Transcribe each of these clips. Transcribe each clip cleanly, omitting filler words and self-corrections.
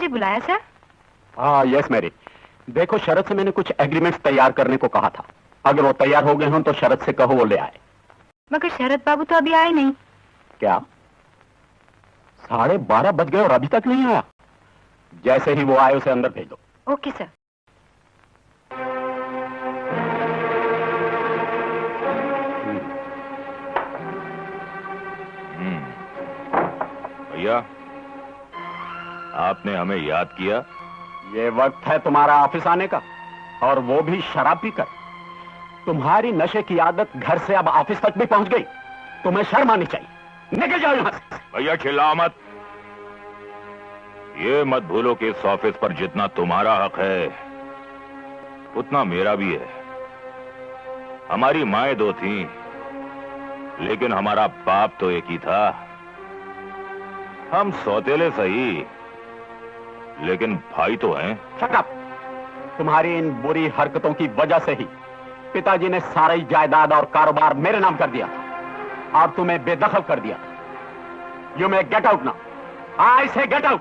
मुझे बुलाया सर? हाँ यस मैरी। देखो शरद से मैंने कुछ एग्रीमेंट्स तैयार करने को कहा था। अगर वो तैयार हो गए हों तो शरद से कहो वो ले आए। मगर शरद बाबू तो अभी आए नहीं। क्या 12:30 बज गए और अभी तक नहीं आया? जैसे ही वो आए उसे अंदर भेज दो। Okay sir. भैया आपने हमें याद किया। ये वक्त है तुम्हारा ऑफिस आने का, और वो भी शराब पीकर। तुम्हारी नशे की आदत घर से अब ऑफिस तक भी पहुंच गई। तुम्हें शर्म आनी चाहिए। निकल जाओ यहां से। भैया चिल्लाओ मत। ये मत भूलो कि इस ऑफिस पर जितना तुम्हारा हक है उतना मेरा भी है। हमारी माएं दो थीं, लेकिन हमारा बाप तो एक ही था। हम सौतेले सही, लेकिन भाई तो हैं। Shut up. तुम्हारी इन बुरी हरकतों की वजह से ही पिताजी ने सारी जायदाद और कारोबार मेरे नाम कर दिया था और तुम्हें बेदखल कर दिया था। You may get out now. I say get out.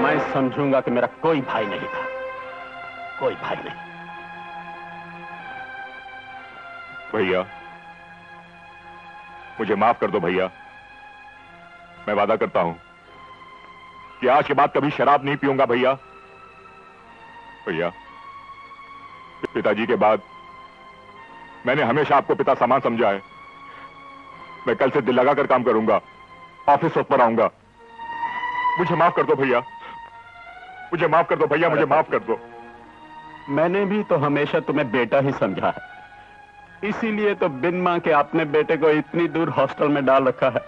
मैं समझूंगा कि मेरा कोई भाई नहीं था। कोई भाई नहीं। भैया मुझे माफ कर दो भैया। मैं वादा करता हूं कि आज के बाद कभी शराब नहीं पीऊंगा भैया। भैया पिताजी के बाद मैंने हमेशा आपको पिता समान समझा है। मैं कल से दिल लगाकर काम करूंगा, ऑफिस वक्त पर आऊंगा। मुझे माफ कर दो भैया। मुझे माफ कर दो भैया। मुझे माफ कर दो। मैंने भी तो हमेशा तुम्हें बेटा ही समझा है। इसीलिए तो बिन मां के अपने बेटे को इतनी दूर हॉस्टल में डाल रखा है,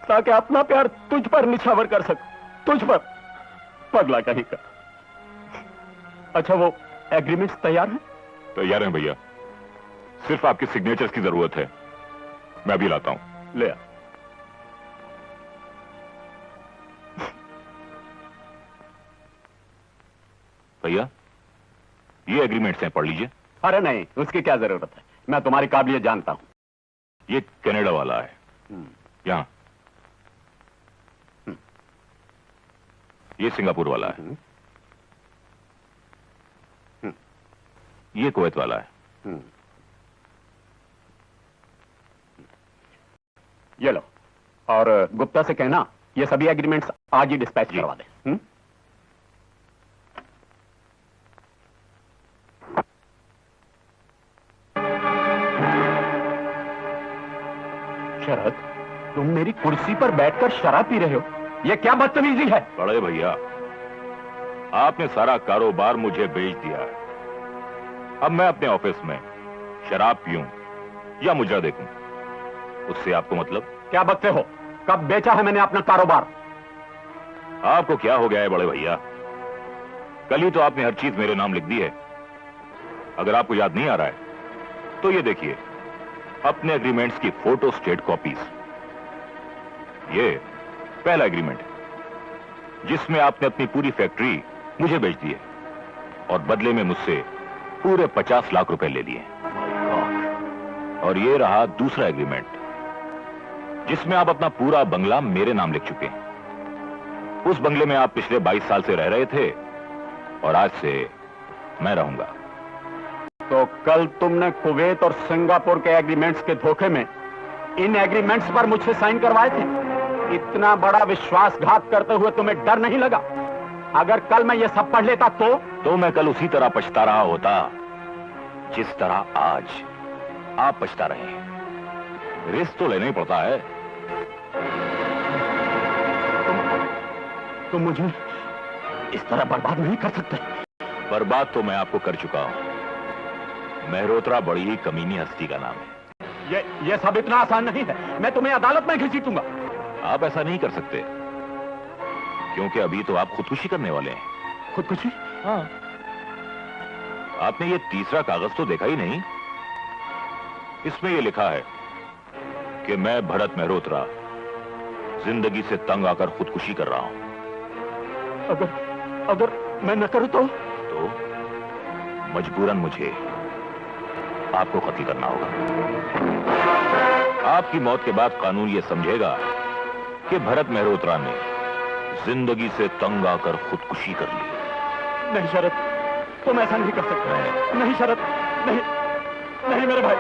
ताकि अपना प्यार तुझ पर निछावर कर सकूं। तुझ पर, पगला कहीं का। अच्छा वो एग्रीमेंट्स तैयार हैं? तैयार हैं भैया। सिर्फ आपके सिग्नेचर्स की जरूरत है। मैं अभी लाता हूं। ले आ। भैया ये एग्रीमेंट्स हैं, पढ़ लीजिए। अरे नहीं, उसकी क्या जरूरत है। मैं तुम्हारी काबिलियत जानता हूं। ये कनाडा वाला है। यहां ये सिंगापुर वाला है। ये कुवैत वाला है। ये लो। और गुप्ता से कहना ये सभी एग्रीमेंट्स आज ही डिस्पैच करवा दे। शरद, तुम मेरी कुर्सी पर बैठकर शराब पी रहे हो? यह क्या बदतमीजी है? बड़े भैया आपने सारा कारोबार मुझे बेच दिया है। अब मैं अपने ऑफिस में शराब पीऊं या मुजरा देखूं, उससे आपको मतलब? क्या बकते हो? कब बेचा है मैंने अपना कारोबार? आपको क्या हो गया है बड़े भैया? कल ही तो आपने हर चीज मेरे नाम लिख दी है। अगर आपको याद नहीं आ रहा है तो ये देखिए अपने एग्रीमेंट्स की फोटो स्टेट कॉपीज। ये पहला एग्रीमेंट जिसमें आपने अपनी पूरी फैक्ट्री मुझे बेच दी है और बदले में मुझसे पूरे 50 लाख रुपए ले लिए। और ये रहा दूसरा एग्रीमेंट जिसमें आप अपना पूरा बंगला मेरे नाम लिख चुके हैं। उस बंगले में आप पिछले 22 साल से रह रहे थे और आज से मैं रहूंगा। तो कल तुमने कुवैत और सिंगापुर के एग्रीमेंट्स के धोखे में इन एग्रीमेंट्स पर मुझसे साइन करवाए थे। इतना बड़ा विश्वासघात करते हुए तुम्हें डर नहीं लगा? अगर कल मैं ये सब पढ़ लेता तो मैं कल उसी तरह पछता रहा होता जिस तरह आज आप पछता रहे। रिस्क तो लेना ही पड़ता है। तुम मुझे इस तरह बर्बाद नहीं कर सकते। बर्बाद तो मैं आपको कर चुका हूं। मेहरोत्रा बड़ी ही कमीनी हस्ती का नाम है। ये सब इतना आसान नहीं है। मैं तुम्हें अदालत में घसीटूंगा। आप ऐसा नहीं कर सकते क्योंकि अभी तो आप खुदकुशी करने वाले हैं। खुदकुशी? हाँ। आपने ये तीसरा कागज तो देखा ही नहीं। इसमें यह लिखा है कि मैं भरत मेहरोत्रा जिंदगी से तंग आकर खुदकुशी कर रहा हूं। अगर मैं न करूं तो मजबूरन मुझे आपको कत्ल करना होगा। आपकी मौत के बाद कानून यह समझेगा कि भरत मेहरोत्रा ने जिंदगी से तंग आकर खुदकुशी कर ली। नहीं शरद, तुम ऐसा नहीं कर सकते। नहीं शरद, नहीं नहीं मेरे भाई,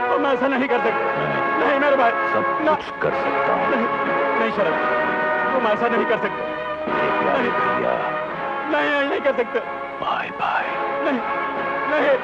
तुम ऐसा नहीं कर सकते। नहीं मेरे भाई, सब कुछ कर सकता हूँ। नहीं शरद, तुम ऐसा नहीं कर सकते। प्यारे भैया, नहीं नहीं कर सकते। Bye bye. नहीं नहीं।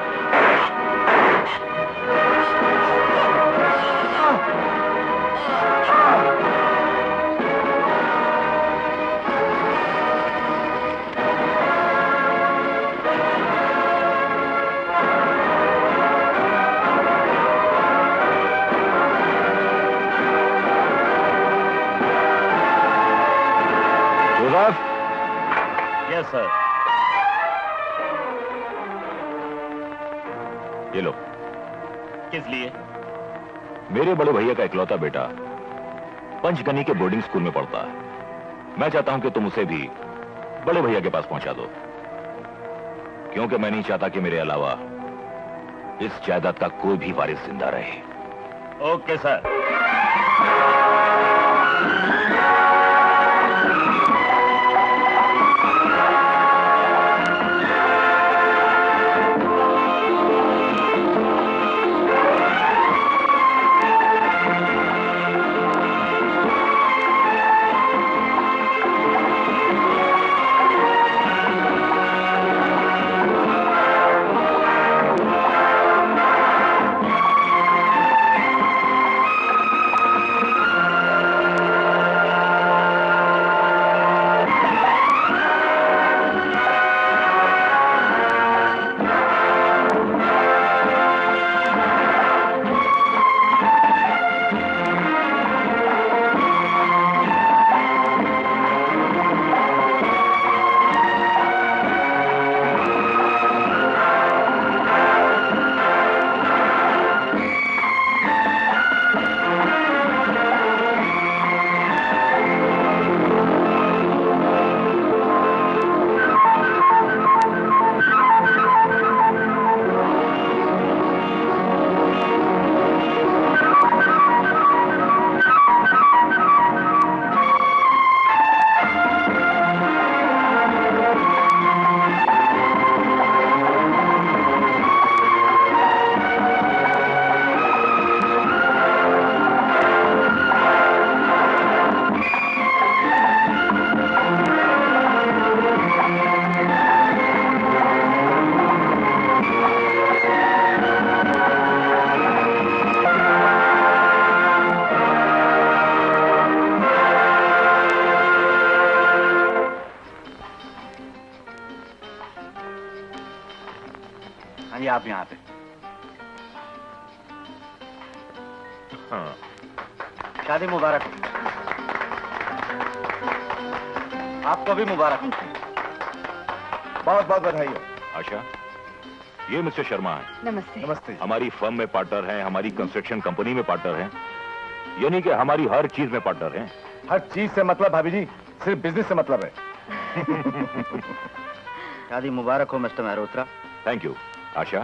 Yes sir. ये लो। किस लिए? मेरे बड़े भैया का इकलौता बेटा पंचगनी के बोर्डिंग स्कूल में पढ़ता है। मैं चाहता हूं कि तुम उसे भी बड़े भैया के पास पहुंचा दो, क्योंकि मैं नहीं चाहता कि मेरे अलावा इस जायदाद का कोई भी वारिस जिंदा रहे। Okay sir. आप यहाँ पे। हाँ। शादी मुबारक। आपको भी मुबारक। बहुत बहुत बधाई हो। आशा, ये मिस्टर शर्मा है। नमस्ते। नमस्ते। हमारी फर्म में पार्टनर हैं, हमारी कंस्ट्रक्शन कंपनी में पार्टनर हैं, यानी कि हमारी हर चीज में पार्टनर हैं। हर चीज से मतलब भाभी जी, सिर्फ बिजनेस से मतलब है। शादी मुबारक हो mister Mehrotra. Thank you. Asha,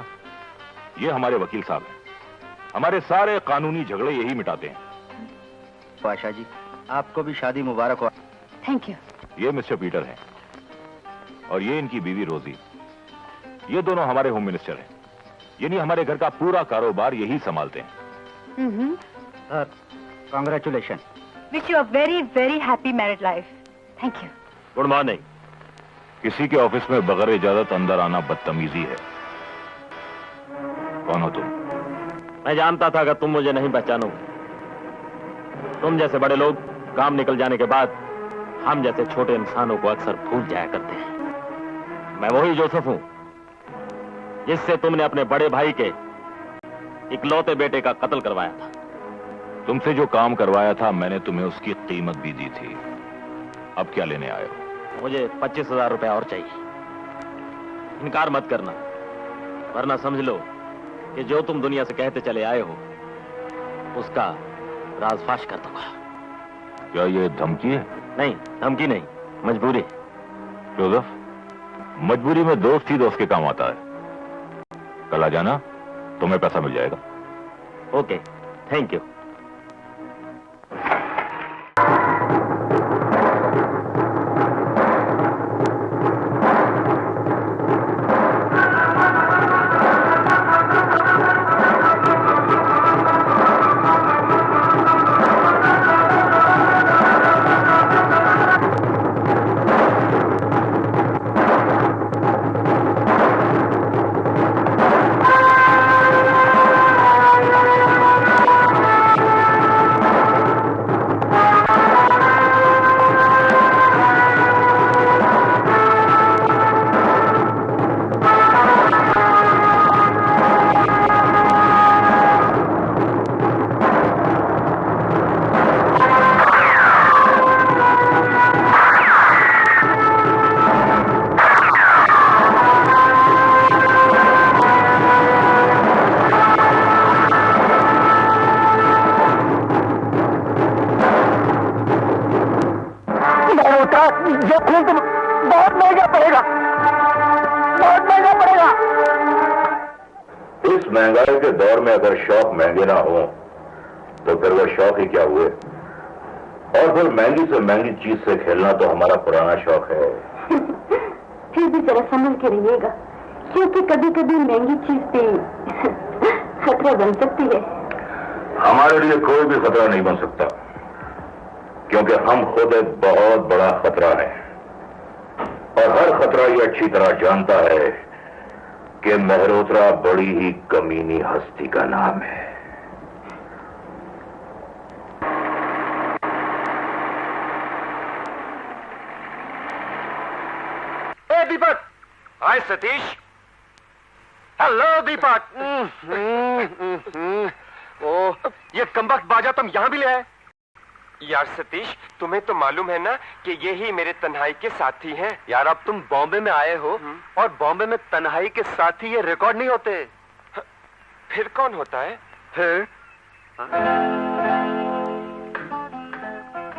ये हमारे वकील साहब हैं, हमारे सारे कानूनी झगड़े यही मिटाते हैं। आशा जी, आपको भी शादी मुबारक हो। Thank you. ये मिस्टर पीटर हैं और ये इनकी बीवी रोजी। ये दोनों हमारे होम मिनिस्टर हैं, यानी हमारे घर का पूरा कारोबार यही संभालते हैं। Sir, congratulation. Wish you a very very happy married life. Thank you. Good morning. किसी के ऑफिस में बगैर इजाजत अंदर आना बदतमीजी है। कौन हो तुम? मैं जानता था अगर तुम मुझे नहीं पहचानोगे। तुम जैसे बड़े लोग काम निकल जाने के बाद हम जैसे छोटे इंसानों को अक्सर भूल जाया करते हैं। मैं वही जोसेफ हूं जिससे तुमने अपने बड़े भाई के इकलौते बेटे का कत्ल करवाया था। तुमसे जो काम करवाया था मैंने तुम्हें उसकी कीमत भी दी थी। अब क्या लेने आए हो? मुझे 25,000 रुपए और चाहिए। इनकार मत करना, वरना समझ लो कि जो तुम दुनिया से कहते चले आए हो उसका राजफाश कर दूंगा। क्या ये धमकी है? नहीं, धमकी नहीं, मजबूरी। जोसेफ, मजबूरी में दोस्त ही दोस्त के काम आता है। कल आ जाना, तुम्हें पैसा मिल जाएगा। Okay, thank you. उसका ये खून तुम बहुत महंगा पड़ेगा, बहुत महंगा पड़ेगा। इस महंगाई के दौर में अगर शौक महंगे ना हो तो फिर वो शौक ही क्या हुए। और फिर महंगी से महंगी चीज से खेलना तो हमारा पुराना शौक है। फिर भी जरा संभल के रहिएगा, क्योंकि कभी कभी महंगी चीज पे खतरा बन सकती है। हमारे लिए कोई भी खतरा नहीं बन सकता, क्योंकि हम खुद एक बहुत बड़ा खतरा है। और हर खतरा ये अच्छी तरह जानता है कि मेहरोत्रा बड़ी ही कमीनी हस्ती का नाम है। दीपक, हाय सतीश। हेलो दीपक। ओ, ये कमबख्त बाजा तुम यहां भी ले आए? यार सतीश, तुम्हें तो मालूम है ना कि ये ही मेरे तन्हाई के साथी हैं। यार अब तुम बॉम्बे में आए हो और बॉम्बे में तन्हाई के साथी ये रिकॉर्ड नहीं होते। फिर कौन होता है? फिर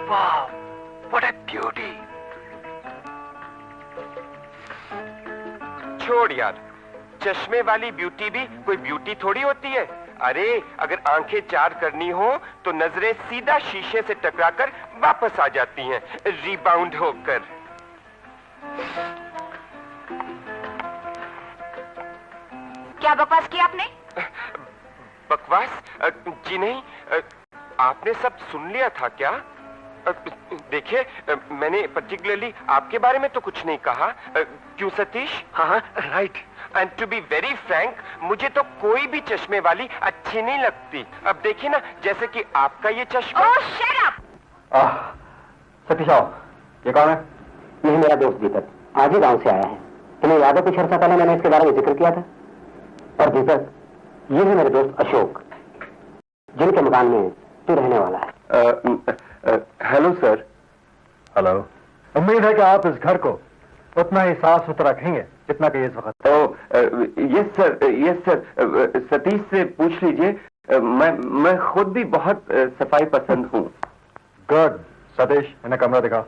वाह, व्हाट अ ब्यूटी। छोड़ यार, चश्मे वाली ब्यूटी भी कोई ब्यूटी थोड़ी होती है। अरे अगर आंखें चार करनी हो तो नजरें सीधा शीशे से टकराकर वापस आ जाती हैं, रिबाउंड होकर। क्या बकवास किया आपने? बकवास? जी नहीं, आपने सब सुन लिया था क्या? देखिए, मैंने पर्टिकुलरली आपके बारे में तो कुछ नहीं कहा। क्यों सतीश? हाँ, right. And to be very frank, मुझे तो कोई भी चश्मे वाली अच्छी नहीं लगती। अब देखिए ना, जैसे कि आपका ये चश्मा। ओह, शट अप! सतीश आओ, ये कौन है? यही मेरा दोस्त दीपक, आज ही गांव से आया है। तुम्हें याद है कुछ अर्सा पहले मैंने इसके बारे में जिक्र किया था? और दीपक, ये है मेरे दोस्त अशोक, जिनके मकान में तू रहने वाला है। Hello sir. हेलो। उम्मीद है कि आप इस घर को उतना ही साफ सुथरा रखेंगे जितना कि इस वक्त। यस सर, सतीश से पूछ लीजिए। मैं खुद भी बहुत सफाई पसंद हूँ। गुड। सतीश, इन्हें कमरा दिखाओ।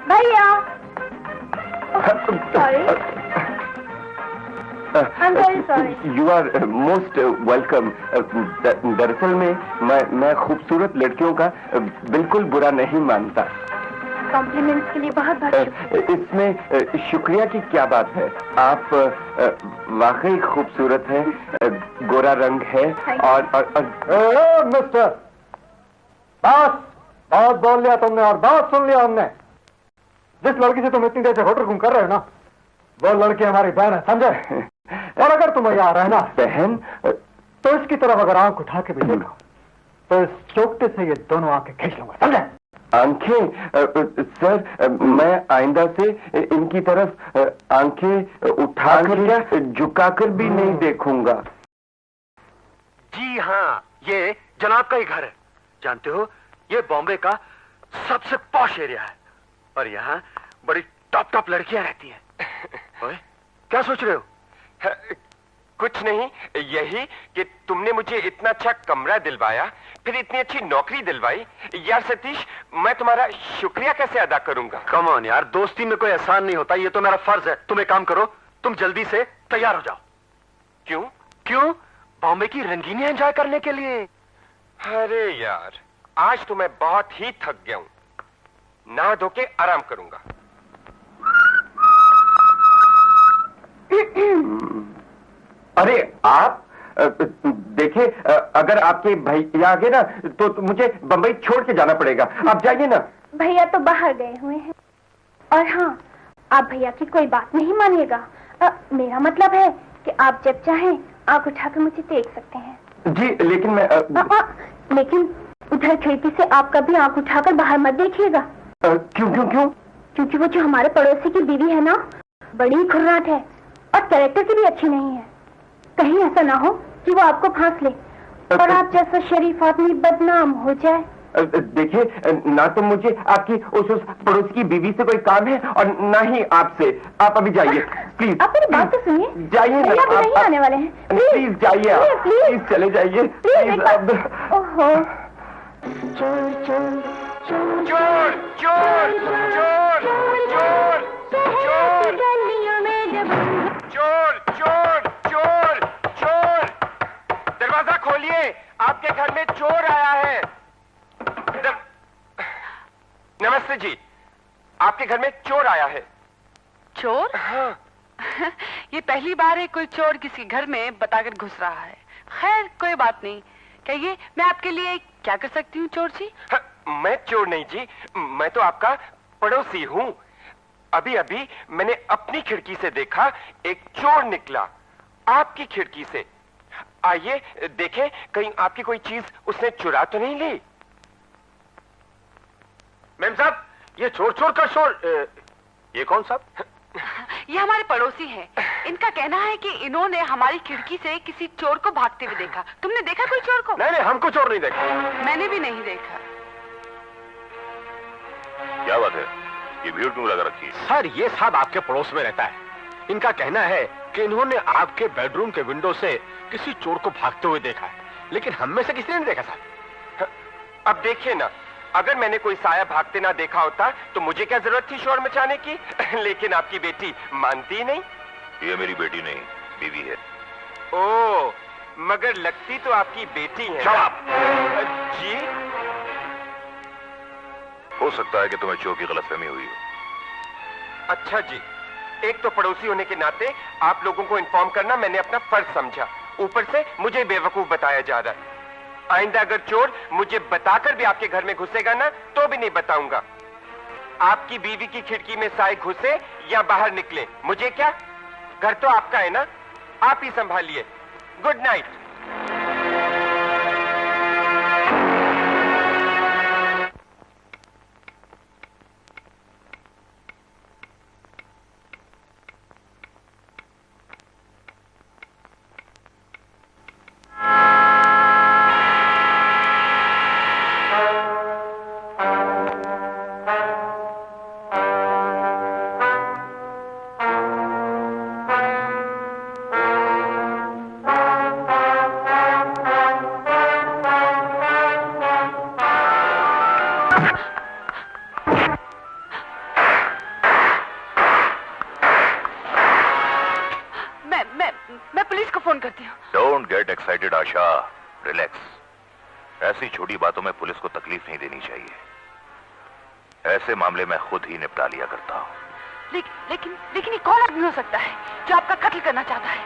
भैया, sorry. I'm very sorry. You are most welcome. दरअसल में मैं खूबसूरत लड़कियों का बिल्कुल बुरा नहीं मानता। कॉम्प्लीमेंट्स के लिए बहुत बहुत शुक्रिया। इसमें शुक्रिया की क्या बात है? आप वाकई खूबसूरत हैं, गोरा रंग है और मिस्टर, बस बहुत बोल लिया तुमने और बहुत सुन लिया हमने। जिस लड़की से तुम इतनी देर से होटल घूम कर रहे हो ना, वो लड़की हमारी बहन है, समझे? और अगर तुम्हें यहाँ रहना है बहन, तो इसकी तरफ अगर आंख उठा के भी देखो तो इस चौकटे से ये दोनों आंखें खींच लूंगा, समझे? आंखें? सर, मैं आइंदा से इनकी तरफ आंखें उठाकर या झुकाकर भी नहीं देखूंगा। जी हाँ, ये जनाब का ही घर है। जानते हो, ये बॉम्बे का सबसे पॉश एरिया है और यहाँ बड़ी टॉप लड़कियां रहती हैं। ओए, क्या सोच रहे हो? कुछ नहीं, यही कि तुमने मुझे इतना अच्छा कमरा दिलवाया, फिर इतनी अच्छी नौकरी दिलवाई। यार सतीश, मैं तुम्हारा शुक्रिया कैसे अदा करूंगा? कम ऑन यार, दोस्ती में कोई एहसान नहीं होता, ये तो मेरा फर्ज है। तुम एक काम करो, तुम जल्दी से तैयार हो जाओ। क्यों? बॉम्बे की रंगीनियां एंजॉय करने के लिए। अरे यार, आज तो मैं बहुत ही थक गया हूं। नहा धो के आराम करूंगा। अरे आप देखिए, अगर आपके भैया आ गए ना तो मुझे बंबई छोड़ के जाना पड़ेगा। आप जाइए ना। भैया तो बाहर गए हुए हैं। और हाँ, आप भैया की कोई बात नहीं मानिएगा। मेरा मतलब है कि आप जब चाहें आंख उठाकर मुझे देख सकते हैं। जी, लेकिन मैं लेकिन उधर खिड़की से आप कभी आंख उठाकर बाहर मत देखिएगा। क्यों? क्योंकि वो जो हमारे पड़ोसी की बीवी है ना, बड़ी खुर्राट है और कैरेक्टर की भी अच्छी नहीं है। कहीं ऐसा ना हो कि वो आपको फांस ले और आप जैसा शरीफ आदमी बदनाम हो जाए। देखिए, ना तो मुझे आपकी उस पड़ोस की बीवी से कोई काम है और ना ही आपसे। आप अभी जाइए प्लीज। आप मेरी बात तो सुनिए। जाइए ना। आप नहीं आने वाले हैं। प्लीज जाइए, आप प्लीज चले जाइए। प्लीज। ओहो, चोर चोर चोर चोर चोर चोर चोर चोर चोर चोर चोर, दरवाजा खोलिए, आपके घर में चोर आया है। नमस्ते जी, आपके घर में चोर आया है। चोर? हाँ। ये पहली बार है कोई चोर किसी घर में बताकर घुस रहा है। खैर कोई बात नहीं, कहिए मैं आपके लिए क्या कर सकती हूँ चोर जी? हाँ, मैं चोर नहीं जी, मैं तो आपका पड़ोसी हूँ। अभी अभी मैंने अपनी खिड़की से देखा एक चोर निकला आपकी खिड़की से। आइए देखें कहीं आपकी कोई चीज उसने चुरा तो नहीं ली। मैम साहब, ये चोर चोर का शोर। ये कौन साहब? ये हमारे पड़ोसी हैं। इनका कहना है कि इन्होंने हमारी खिड़की से किसी चोर को भागते हुए देखा। तुमने देखा कोई चोर को? नहीं नहीं, हमको चोर नहीं देखा। मैंने भी नहीं देखा। क्या बात है, ये भीड़ क्यों लगा रखी है? सर ये साहब आपके पड़ोस में रहता है। इनका कहना है कि इन्होंने आपके बेडरूम के विंडो से किसी चोर को भागते हुए देखा है, लेकिन हम में से किसी ने नहीं देखा साहब। अब देखिए ना, अगर मैंने कोई साया भागते ना देखा होता तो मुझे क्या जरूरत थी शोर मचाने की? लेकिन आपकी बेटी मानती नहीं। ये मेरी बेटी नहीं, बीवी है। ओ, मगर लगती तो आपकी बेटी है। जी? हो सकता है कि तुम्हें चोर की गलतफहमी हुई हो। अच्छा जी, एक तो पड़ोसी होने के नाते आप लोगों को इन्फॉर्म करना मैंने अपना फर्ज समझा, ऊपर से मुझे बेवकूफ बताया जा रहा है। आइंदा अगर चोर मुझे बताकर भी आपके घर में घुसेगा ना तो भी नहीं बताऊंगा। आपकी बीवी की खिड़की में साए घुसे या बाहर निकले, मुझे क्या? घर तो आपका है ना, आप ही संभालिए। Good night. मैं पुलिस को फोन करती हूँ। Don't get excited Asha, relax. ऐसी छोटी बातों में पुलिस को तकलीफ नहीं देनी चाहिए। ऐसे मामले में खुद ही निपटा लिया करता हूँ। लेकिन ये कौन आदमी हो सकता है जो आपका कत्ल करना चाहता है?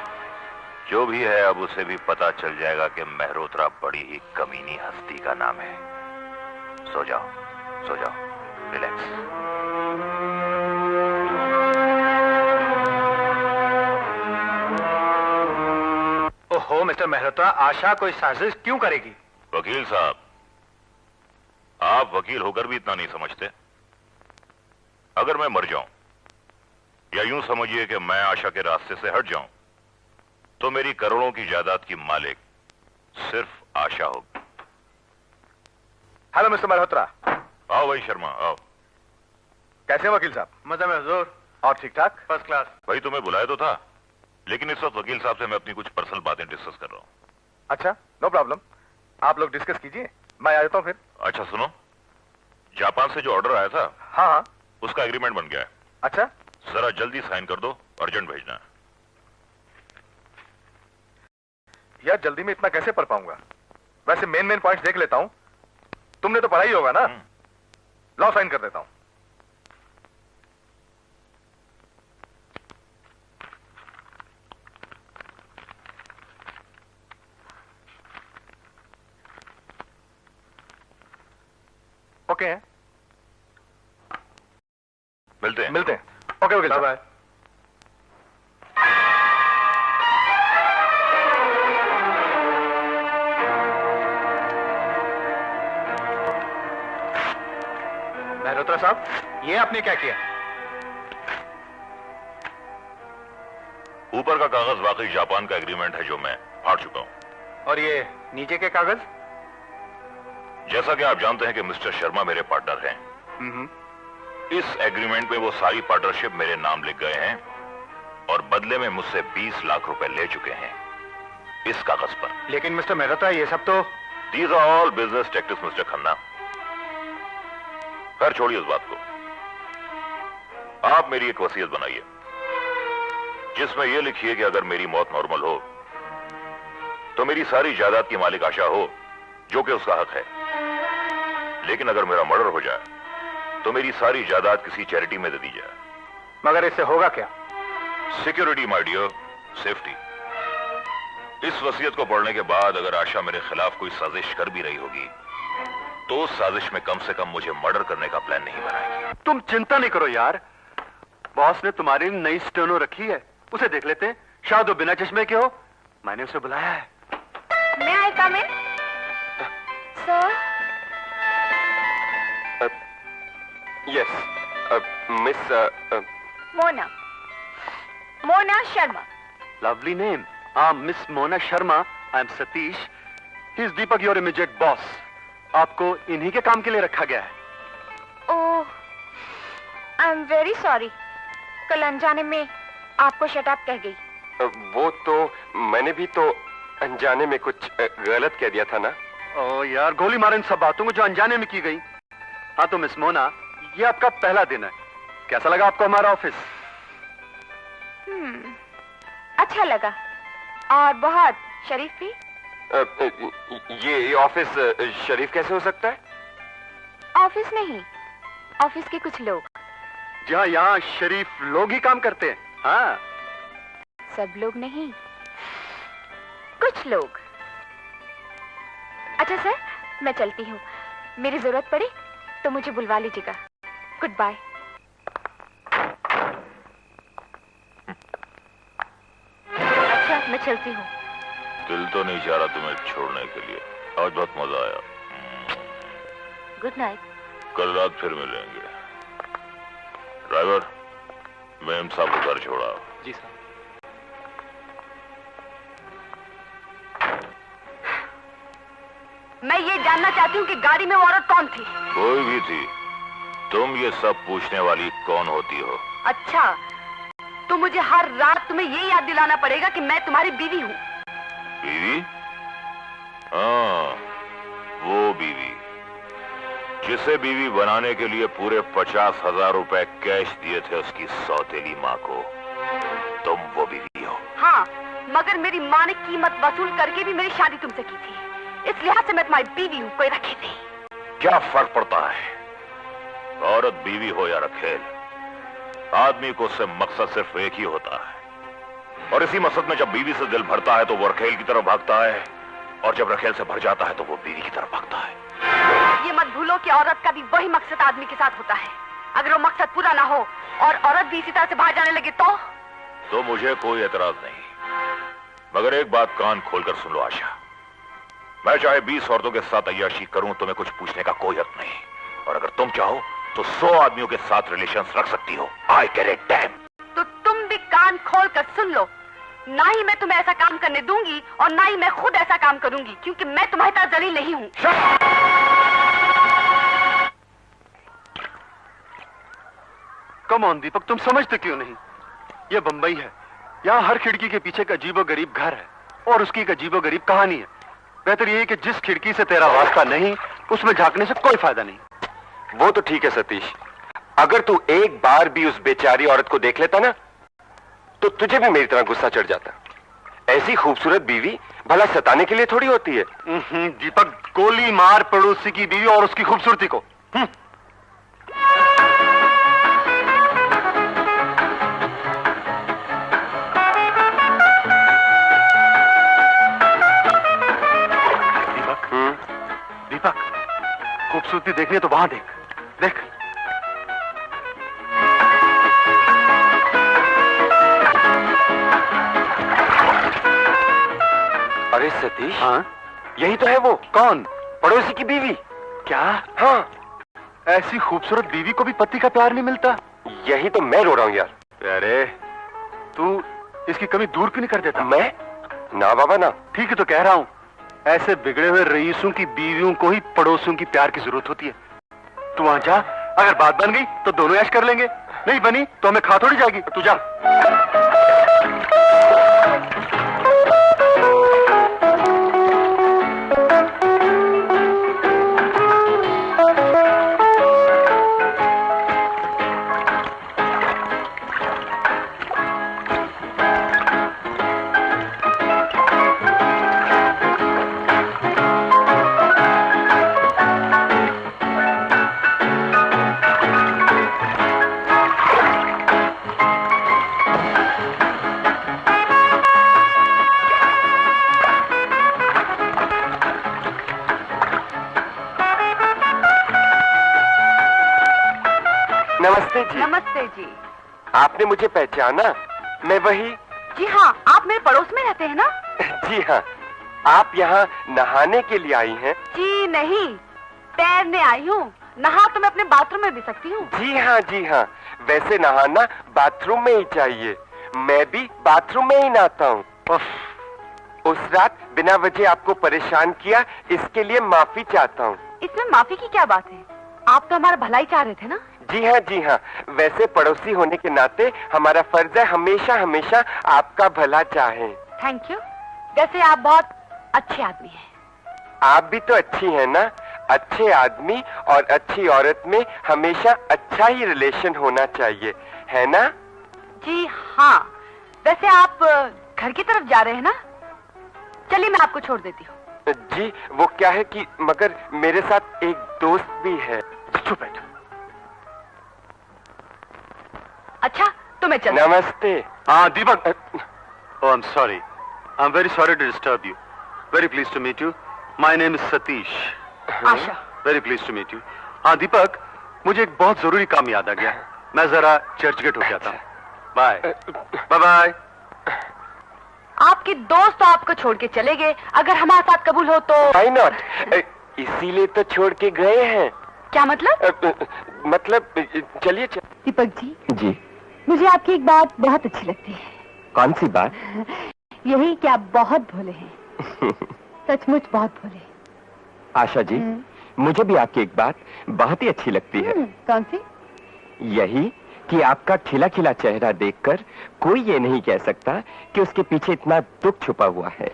जो भी है अब उसे भी पता चल जाएगा कि मेहरोत्रा बड़ी ही कमीनी हस्ती का नाम है। सो जाओ, सो जाओ, रिलैक्स। ओहो मिस्टर मेहरोत्रा, आशा कोई साजिश क्यों करेगी? वकील साहब, आप वकील होकर भी इतना नहीं समझते। अगर मैं मर जाऊं या यूं समझिए कि मैं आशा के रास्ते से हट जाऊं तो मेरी करोड़ों की जायदाद की मालिक सिर्फ आशा होगी। Hello mister Malhotra. आओ भाई शर्मा, आओ। कैसे हैं वकील साहब? मजा में हुजूर। और ठीक ठाक? First class. भाई तुम्हें बुलाया तो था, लेकिन इस वक्त वकील साहब से मैं अपनी कुछ पर्सनल बातें डिस्कस कर रहा हूं। अच्छा, नो प्रॉब्लम, आप लोग डिस्कस कीजिए, मैं आ जाता हूं फिर। अच्छा सुनो, जापान से जो ऑर्डर आया था, हाँ, उसका एग्रीमेंट बन गया है। अच्छा, जरा जल्दी साइन कर दो, अर्जेंट भेजना है। यार जल्दी में इतना कैसे पढ़ पाऊंगा? वैसे मेन पॉइंट्स देख लेता हूं। तुमने तो पढ़ा ही होगा ना? लाओ साइन कर देता हूं। ओके हैं? मिलते हैं। मिलते हैं। ओके वकील साहब, बाय। मेहरोत्रा साहब, ये आपने क्या किया? ऊपर का कागज वाकई जापान का एग्रीमेंट है जो मैं फाड़ चुका हूं। और ये नीचे के कागज? जैसा कि आप जानते हैं कि मिस्टर शर्मा मेरे पार्टनर हैं। इस एग्रीमेंट में वो सारी पार्टनरशिप मेरे नाम लिख गए हैं और बदले में मुझसे 20 लाख रुपए ले चुके हैं इस कागज पर। लेकिन मिस्टर मेहरोत्रा, ये सब तो... these are all business tactics mister Khanna. खैर छोड़िए इस बात को। आप मेरी एक वसीयत बनाइए जिसमें यह लिखिए कि अगर मेरी मौत नॉर्मल हो तो मेरी सारी जायदाद की मालिक आशा हो, जो कि उसका हक है। लेकिन अगर मेरा मर्डर हो जाए तो मेरी सारी जायदाद किसी चैरिटी में दे दी जाए। मगर इससे होगा क्या? Security my dear, safety. इस वसीयत को पढ़ने के बाद अगर आशा मेरे खिलाफ कोई साजिश कर भी रही होगी तो उस साजिश में कम से कम मुझे मर्डर करने का प्लान नहीं बनाएगी। तुम चिंता नहीं करो यार, बॉस ने तुम्हारी नई स्टेनो रखी है, उसे देख लेते हैं। शायद वो बिना चश्मे के हो, मैंने उसे बुलाया है। May I come in? Sir? Yes, Miss Mona. Mona Sharma. lovely name. Miss Mona Sharma. I'm Satish. He's Deepak, your immediate boss. आपको इन्हीं के काम के लिए रखा गया है। Oh, I'm very sorry. कल अनजाने में आपको शटअप कह गई। वो तो मैंने भी तो अनजाने में कुछ गलत कह दिया था ना। ओ यार, गोली मारे इन सब बातों को जो अनजाने में की गई। हाँ तो मिस मोना, ये आपका पहला दिन है, कैसा लगा आपको हमारा ऑफिस? अच्छा लगा, और बहुत शरीफ भी। ये ऑफिस शरीफ कैसे हो सकता है? ऑफिस नहीं, ऑफिस के कुछ लोग। जी हाँ, यहाँ शरीफ लोग ही काम करते हैं। हाँ, सब लोग नहीं, कुछ लोग। अच्छा सर, मैं चलती हूँ, मेरी जरूरत पड़े तो मुझे बुलवा लीजिएगा। Good bye. अच्छा, मैं चलती हूँ। दिल तो नहीं चाह रहा तुम्हें छोड़ने के लिए, आज बहुत मजा आया। Good night. कल रात फिर मिलेंगे। ड्राइवर, मेम साहब को घर छोड़ा। जी सर। मैं ये जानना चाहती हूँ कि गाड़ी में वो औरत कौन थी? कोई भी थी, तुम ये सब पूछने वाली कौन होती हो? अच्छा, तो मुझे हर रात तुम्हें ये याद दिलाना पड़ेगा कि मैं तुम्हारी बीवी हूँ। बीवी? हाँ, वो बीवी जिसे बीवी बनाने के लिए पूरे 50,000 रुपए कैश दिए थे उसकी सौतेली माँ को, तुम वो बीवी हो। हाँ, मगर मेरी माँ ने कीमत वसूल करके भी मेरी शादी तुमसे की थी, इस लिहाज से मैं तुम्हारी बीवी हूँ, कोई रखे नहीं। क्या फर्क पड़ता है, औरत बीवी हो या रखेल, आदमी को उससे मकसद सिर्फ एक ही होता है। और इसी मकसद में जब बीवी से दिल भरता है तो वो रखेल की तरफ भागता है, और जब रखेल से भर जाता है तो वो बीवी की तरफ भागता है। ये मत भूलो कि औरत का भी वही मकसद आदमी के साथ होता है। अगर वो मकसद पूरा ना हो और औरत भी इसी तरह से बाहर जाने लगे तो मुझे कोई एतराज नहीं, मगर एक बात कान खोलकर सुन लो आशा, मैं चाहे 20 औरतों के साथ अय्याशी करूं, तुम्हें कुछ पूछने का कोई हक नहीं। और अगर तुम चाहो तो 100 आदमियों के साथ रिलेशंस रख सकती हो। I can it dam. तो तुम भी कान खोल कर सुन लो, ना ही मैं तुम्हें ऐसा काम करने दूंगी और ना ही मैं खुद ऐसा काम करूंगी, क्योंकि मैं तुम्हारी तरह जलील नहीं हूँ। कम ऑन दीपक, तुम समझते क्यों नहीं? ये बंबई है, यहाँ हर खिड़की के पीछे एक अजीबो गरीब घर है और उसकी एक अजीबो गरीब कहानी है। बेहतर ये है कि जिस खिड़की से तेरा वास्ता नहीं, उसमें झांकने से कोई फायदा नहीं। वो तो ठीक है सतीश, अगर तू एक बार भी उस बेचारी औरत को देख लेता ना तो तुझे भी मेरी तरह गुस्सा चढ़ जाता। ऐसी खूबसूरत बीवी भला सताने के लिए थोड़ी होती है। दीपक, गोली मार पड़ोसी की बीवी और उसकी खूबसूरती को। दीपक, खूबसूरती देखनी है तो वहां देख, देख। अरे सतीश, हाँ, यही तो है वो। कौन? पड़ोसी की बीवी। क्या? हाँ, ऐसी खूबसूरत बीवी को भी पति का प्यार नहीं मिलता। यही तो मैं रो रहा हूँ यार। अरे तू इसकी कमी दूर क्यों नहीं कर देता? मैं? ना बाबा ना। ठीक है तो कह रहा हूँ, ऐसे बिगड़े हुए रईसों की बीवियों को ही पड़ोसियों की प्यार की जरूरत होती है। तू वहां जा, अगर बात बन गई तो दोनों ऐश कर लेंगे, नहीं बनी तो हमें खा थोड़ी जाएगी। तू जा। आपने मुझे पहचाना? मैं वही। जी हाँ, आप मेरे पड़ोस में रहते हैं ना? जी हाँ। आप यहाँ नहाने के लिए आई हैं? जी नहीं, तैरने आई हूँ। नहा तो मैं अपने बाथरूम में भी सकती हूँ। जी हाँ, जी हाँ। वैसे नहाना बाथरूम में ही चाहिए। मैं भी बाथरूम में ही नहाता हूँ। उस रात बिना वजह आपको परेशान किया, इसके लिए माफी चाहता हूँ। इसमें माफी की क्या बात है? आप तो हमारा भलाई चाह रहे थे ना? जी हाँ, जी हाँ। वैसे पड़ोसी होने के नाते हमारा फर्ज है हमेशा हमेशा आपका भला चाहें। Thank you. वैसे आप बहुत अच्छे आदमी हैं। आप भी तो अच्छी हैं ना? अच्छे आदमी और अच्छी औरत में हमेशा अच्छा ही रिलेशन होना चाहिए, है ना? जी हाँ। वैसे आप घर की तरफ जा रहे हैं ना? चलिए मैं आपको छोड़ देती हूँ। जी, वो क्या है कि मगर मेरे साथ एक दोस्त भी है। चुप बैठ। अच्छा, तो मैं चलती। नमस्ते। हाँ दीपक। Oh, I'm sorry. I'm very sorry to disturb you. Very pleased to meet you. My name is Satish. Asha. Very pleased to meet you. हाँ दीपक, मुझे एक बहुत जरूरी काम याद आ गया। मैं जरा चर्च गेट होके आता हूँ। बाय। Bye bye. आपके दोस्त तो आपको छोड़ के चले गए, अगर हमारे साथ कबूल हो तो। Why not? इसीलिए तो छोड़ के गए हैं। क्या मतलब? मतलब चलिए दीपक जी, जी। मुझे आपकी एक बात बहुत अच्छी लगती है। कौन सी बात? यही कि आप बहुत भोले हैं। सचमुच बहुत भोले। आशा जी, मुझे भी आपकी एक बात बहुत ही अच्छी लगती है। कौन सी? यही कि आपका खिला खिला चेहरा देखकर कोई ये नहीं कह सकता कि उसके पीछे इतना दुख छुपा हुआ है।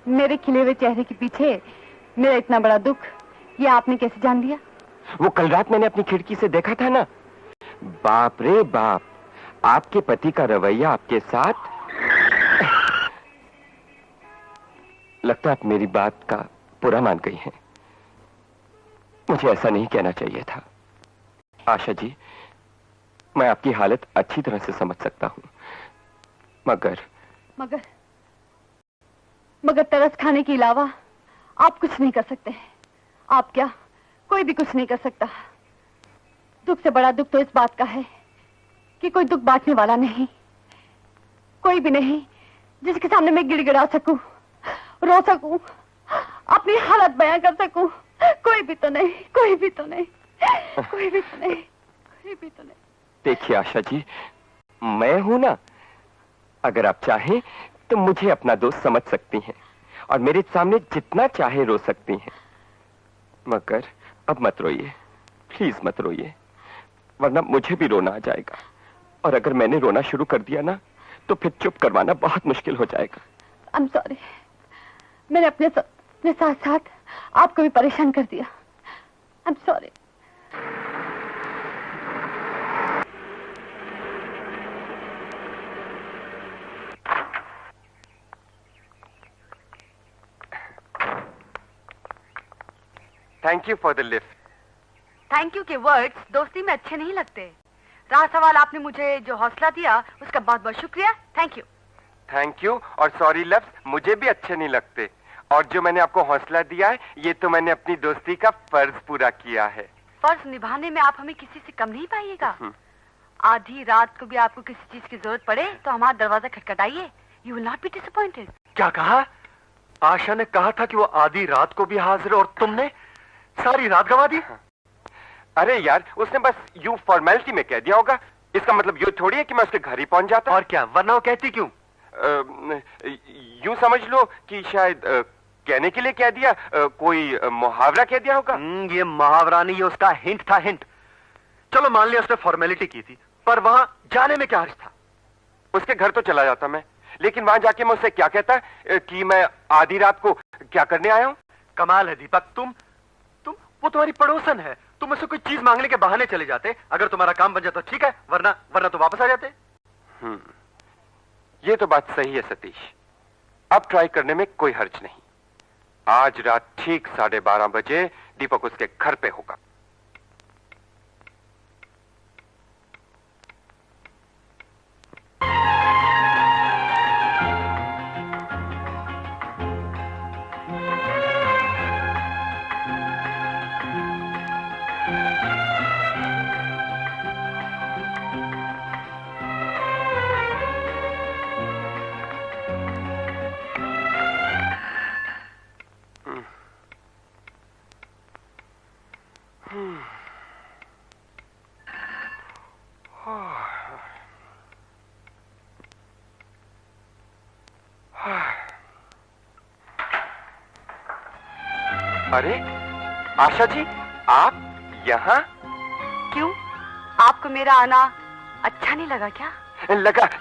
मेरे खिले हुए चेहरे के पीछे मेरा इतना बड़ा दुख, ये आपने कैसे जान लिया? वो कल रात मैंने अपनी खिड़की से देखा था ना। बाप रे बाप, आपके पति का रवैया आपके साथ। लगता है आप मेरी बात का पूरा मान गई हैं। मुझे ऐसा नहीं कहना चाहिए था। आशा जी, मैं आपकी हालत अच्छी तरह से समझ सकता हूं, मगर मगर मगर तरस खाने के अलावा आप कुछ नहीं कर सकते। आप क्या, कोई भी कुछ नहीं कर सकता। दुख से बड़ा दुख तो इस बात का है कि कोई दुख बांटने वाला नहीं, कोई भी नहीं जिसके सामने मैं गिड़गिड़ा सकूं, रो सकूं, अपनी हालत बयां कर सकूं। कोई भी तो नहीं, कोई भी तो नहीं, कोई भी तो नहीं, कोई भी तो नहीं। देखिए आशा जी, मैं हूं ना। अगर आप चाहें तो मुझे अपना दोस्त समझ सकती हैं और मेरे सामने जितना चाहे रो सकती हैं, मगर अब मत रोइए, प्लीज मत रोइए, वरना मुझे भी रोना आ जाएगा। और अगर मैंने रोना शुरू कर दिया ना, तो फिर चुप करवाना बहुत मुश्किल हो जाएगा। I'm sorry, मैंने अपने साथ साथ आपको भी परेशान कर दिया। I'm sorry। Thank you for the lift. Thank you के वर्ड्स दोस्ती में अच्छे नहीं लगते। रहा सवाल आपने मुझे जो हौसला दिया, उसका बहुत बहुत शुक्रिया। Thank you. थैंक यू और सॉरी लफ्ज मुझे भी अच्छे नहीं लगते। और जो मैंने आपको हौसला दिया है, ये तो मैंने अपनी दोस्ती का फर्ज पूरा किया है। फर्ज निभाने में आप हमें किसी से कम नहीं पाइएगा। आधी रात को भी आपको किसी चीज की जरूरत पड़े तो हमारा दरवाजा खटखटाइए। You will not be disappointed. क्या कहा? आशा ने कहा था कि वो आधी रात को भी हाजिर, और तुमने सारी रात गवा दी। अरे यार, उसने बस यूं फॉर्मेलिटी में कह दिया होगा। इसका मतलब यूं थोड़ी है कि मैं उसके घर ही पहुंच जाता। और क्या, वरना वो कहती क्यों? यूं समझ लो कि शायद कहने के लिए कह दिया, कोई मुहावरा कह दिया होगा। ये मुहावरा नहीं, ये उसका हिंट था, हिंट। चलो मान लिया उसने फॉर्मेलिटी की थी, पर वहां जाने में क्या हर्ज था? उसके घर तो चला जाता मैं, लेकिन वहां जाके मैं उससे क्या कहता कि मैं आधी रात को क्या करने आया हूं। कमाल है दीपक, तुम वो तुम्हारी पड़ोसन है, तुम उससे कोई चीज मांगने के बहाने चले जाते। अगर तुम्हारा काम बन जाता ठीक है, वरना तो वापस आ जाते। ये तो बात सही है सतीश, अब ट्राई करने में कोई हर्ज नहीं। आज रात ठीक 12:30 बजे दीपक उसके घर पे होगा। अरे आशा जी, आप यहाँ? क्यों, आपको मेरा आना अच्छा नहीं लगा क्या?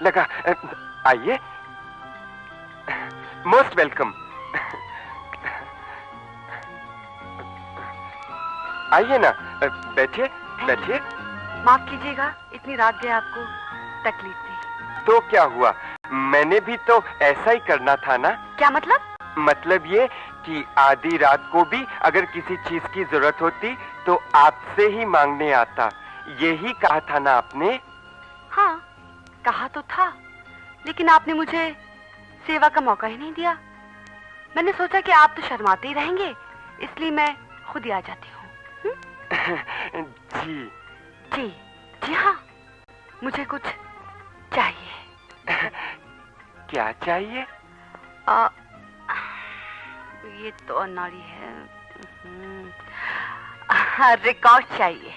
लगा। आइए, मोस्ट वेलकम। आइए ना, बैठिए। माफ कीजिएगा, इतनी रात गए आपको तकलीफ दी। तो क्या हुआ, मैंने भी तो ऐसा ही करना था ना। क्या मतलब? मतलब ये कि आधी रात को भी अगर किसी चीज की जरूरत होती तो आपसे ही मांगने आता। यही कहा था ना आपने? हाँ, कहा तो था, लेकिन आपने मुझे सेवा का मौका ही नहीं दिया। मैंने सोचा कि आप तो शर्माते ही रहेंगे, इसलिए मैं खुद ही आ जाती हूँ। जी हाँ, मुझे कुछ चाहिए। क्या चाहिए? ये तो अनाड़ी है। रिकॉर्ड चाहिए,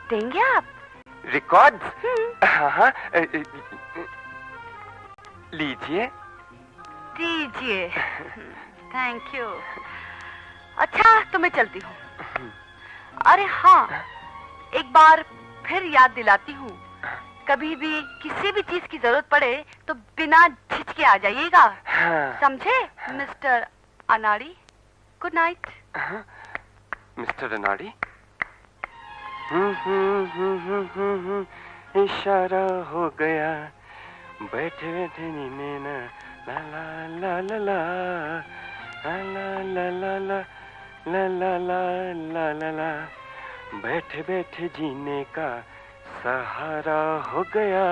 देंगे आप? रिकॉर्ड? हाँ, लीजिए। दीजिए। Thank you. अच्छा, तो मैं चलती हूँ। अरे हाँ, एक बार फिर याद दिलाती हूँ, कभी भी किसी भी चीज की जरूरत पड़े तो बिना झिझके आ जाइएगा। समझे मिस्टर अनाड़ी? Good night. मिस्टर अनाड़ी? इशारा हो गया, बैठे बैठे नीने ना, ला ला ला ला ला ला ला ला ला ला ला ला ला ला, बैठे बैठे जीने का सहारा हो गया।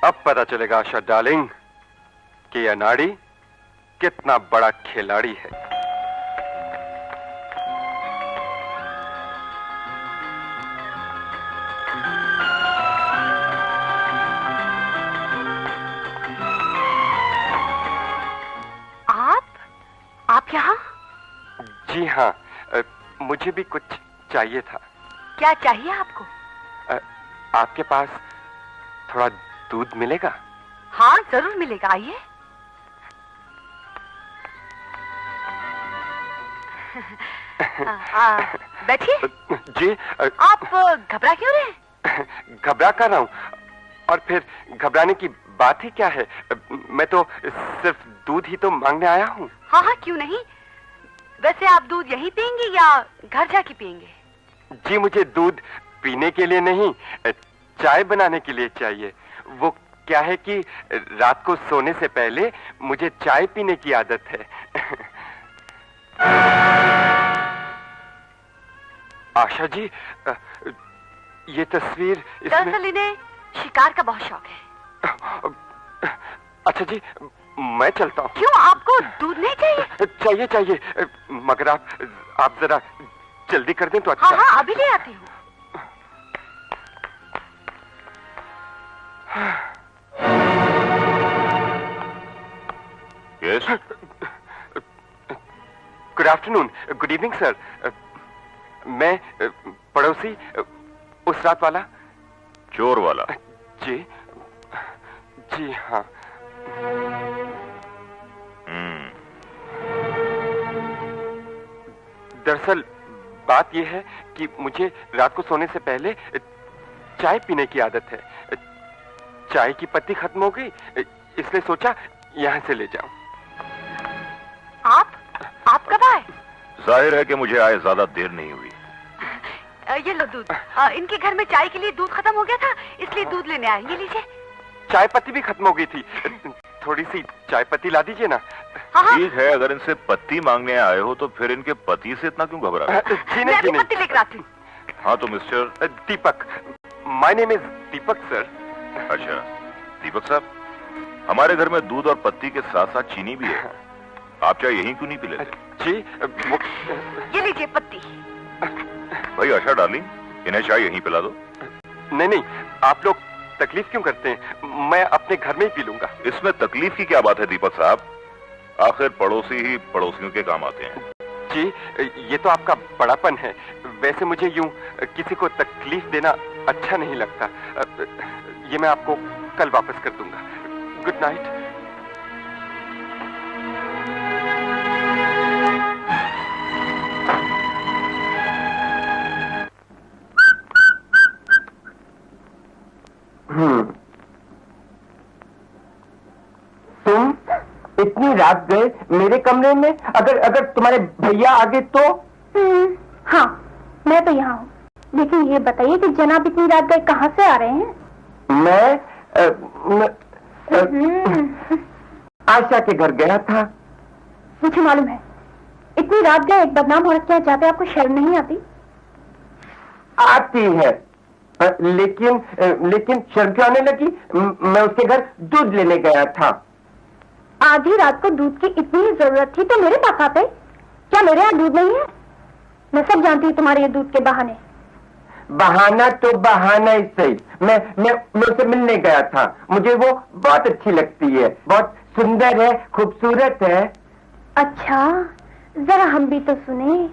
अब पता चलेगा आशा डार्लिंग कि अनाड़ी कितना बड़ा खिलाड़ी है। आप यहाँ? जी हाँ, मुझे भी कुछ चाहिए था। क्या चाहिए आपको? आपके पास थोड़ा दूध मिलेगा? हाँ, जरूर मिलेगा, आइए। बैठिए। जी। आप घबरा क्यों रहे? घबरा कर रहा हूँ, और फिर घबराने की बात ही क्या है? मैं तो सिर्फ दूध ही तो मांगने आया हूँ। हाँ, क्यों नहीं। वैसे आप दूध यहीं पियेंगे या घर जाके पियेंगे? जी, मुझे दूध पीने के लिए नहीं, चाय बनाने के लिए चाहिए। वो क्या है कि रात को सोने से पहले मुझे चाय पीने की आदत है। आशा जी, ये तस्वीर दरअसल इन्हें शिकार का बहुत शौक है। अच्छा जी, मैं चलता हूँ। क्यों, आपको दूध नहीं चाहिए? चाहिए, मगर आप जरा जल्दी कर दें तो अच्छा। हाँ, अभी ले आती हूँ। Yes. Good afternoon, good evening sir. मैं पड़ोसी उस रात वाला, चोर वाला। जी हाँ। दरअसल बात यह है कि मुझे रात को सोने से पहले चाय पीने की आदत है। चाय की पत्ती खत्म हो गई, इसलिए सोचा यहाँ से ले जाऊं। आप कब आए? जाहिर है कि मुझे आए ज्यादा देर नहीं हुई। ये लो दूध। इनके घर में चाय के लिए दूध खत्म हो गया था, इसलिए दूध लेने आए। ये लीजिए। चाय पत्ती भी खत्म हो गई थी, थोड़ी सी चाय पत्ती ला दीजिए ना। ठीक है, अगर इनसे पत्ती मांगने आए हो तो फिर इनके पति से इतना क्यों घबरा रहे? मैं भी पत्ती लेकर आती हूँ। हाँ, तो mister Deepak, my name is Deepak sir. अच्छा, दीपक साहब, हमारे घर में दूध और पत्ती के साथ साथ चीनी भी है। आप चाय यहीं क्यों नहीं पी लेते? जी, ये लीजिए पत्ती। भाई आशा डार्लिंग, इन्हें चाय यहीं पिला दो। नहीं, आप लोग तकलीफ क्यों करते हैं? मैं अपने घर में ही पी लूंगा। इसमें तकलीफ की क्या बात है दीपक साहब? आखिर पड़ोसी ही पड़ोसियों के काम आते हैं। जी, ये तो आपका बड़ापन है। वैसे मुझे यूं किसी को तकलीफ देना अच्छा नहीं लगता। ये मैं आपको कल वापस कर दूंगा। Good night. तुम इतनी रात गए मेरे कमरे में? अगर अगर तुम्हारे भैया आ गए तो? हाँ, मैं तो यहाँ हूँ, लेकिन ये बताइए कि जनाब इतनी रात गए कहाँ से आ रहे हैं? मैं आशा के घर गया था। मुझे मालूम है, इतनी रात गए एक बदनाम औरत क्या जाते, आपको शर्म नहीं आती? आती है, लेकिन शर्म क्यों आने लगी? मैं उसके घर दूध लेने गया था। आधी रात को दूध की इतनी ही जरूरत थी तो मेरे पास आते? क्या मेरे यहाँ दूध नहीं है? मैं सब जानती हूँ तुम्हारे ये दूध के बहाने। बहाना तो बहाना ही सही। मैं उससे मिलने गया था। मुझे वो बहुत अच्छी लगती है, बहुत सुंदर है, खूबसूरत है। अच्छा, जरा हम भी तो सुने।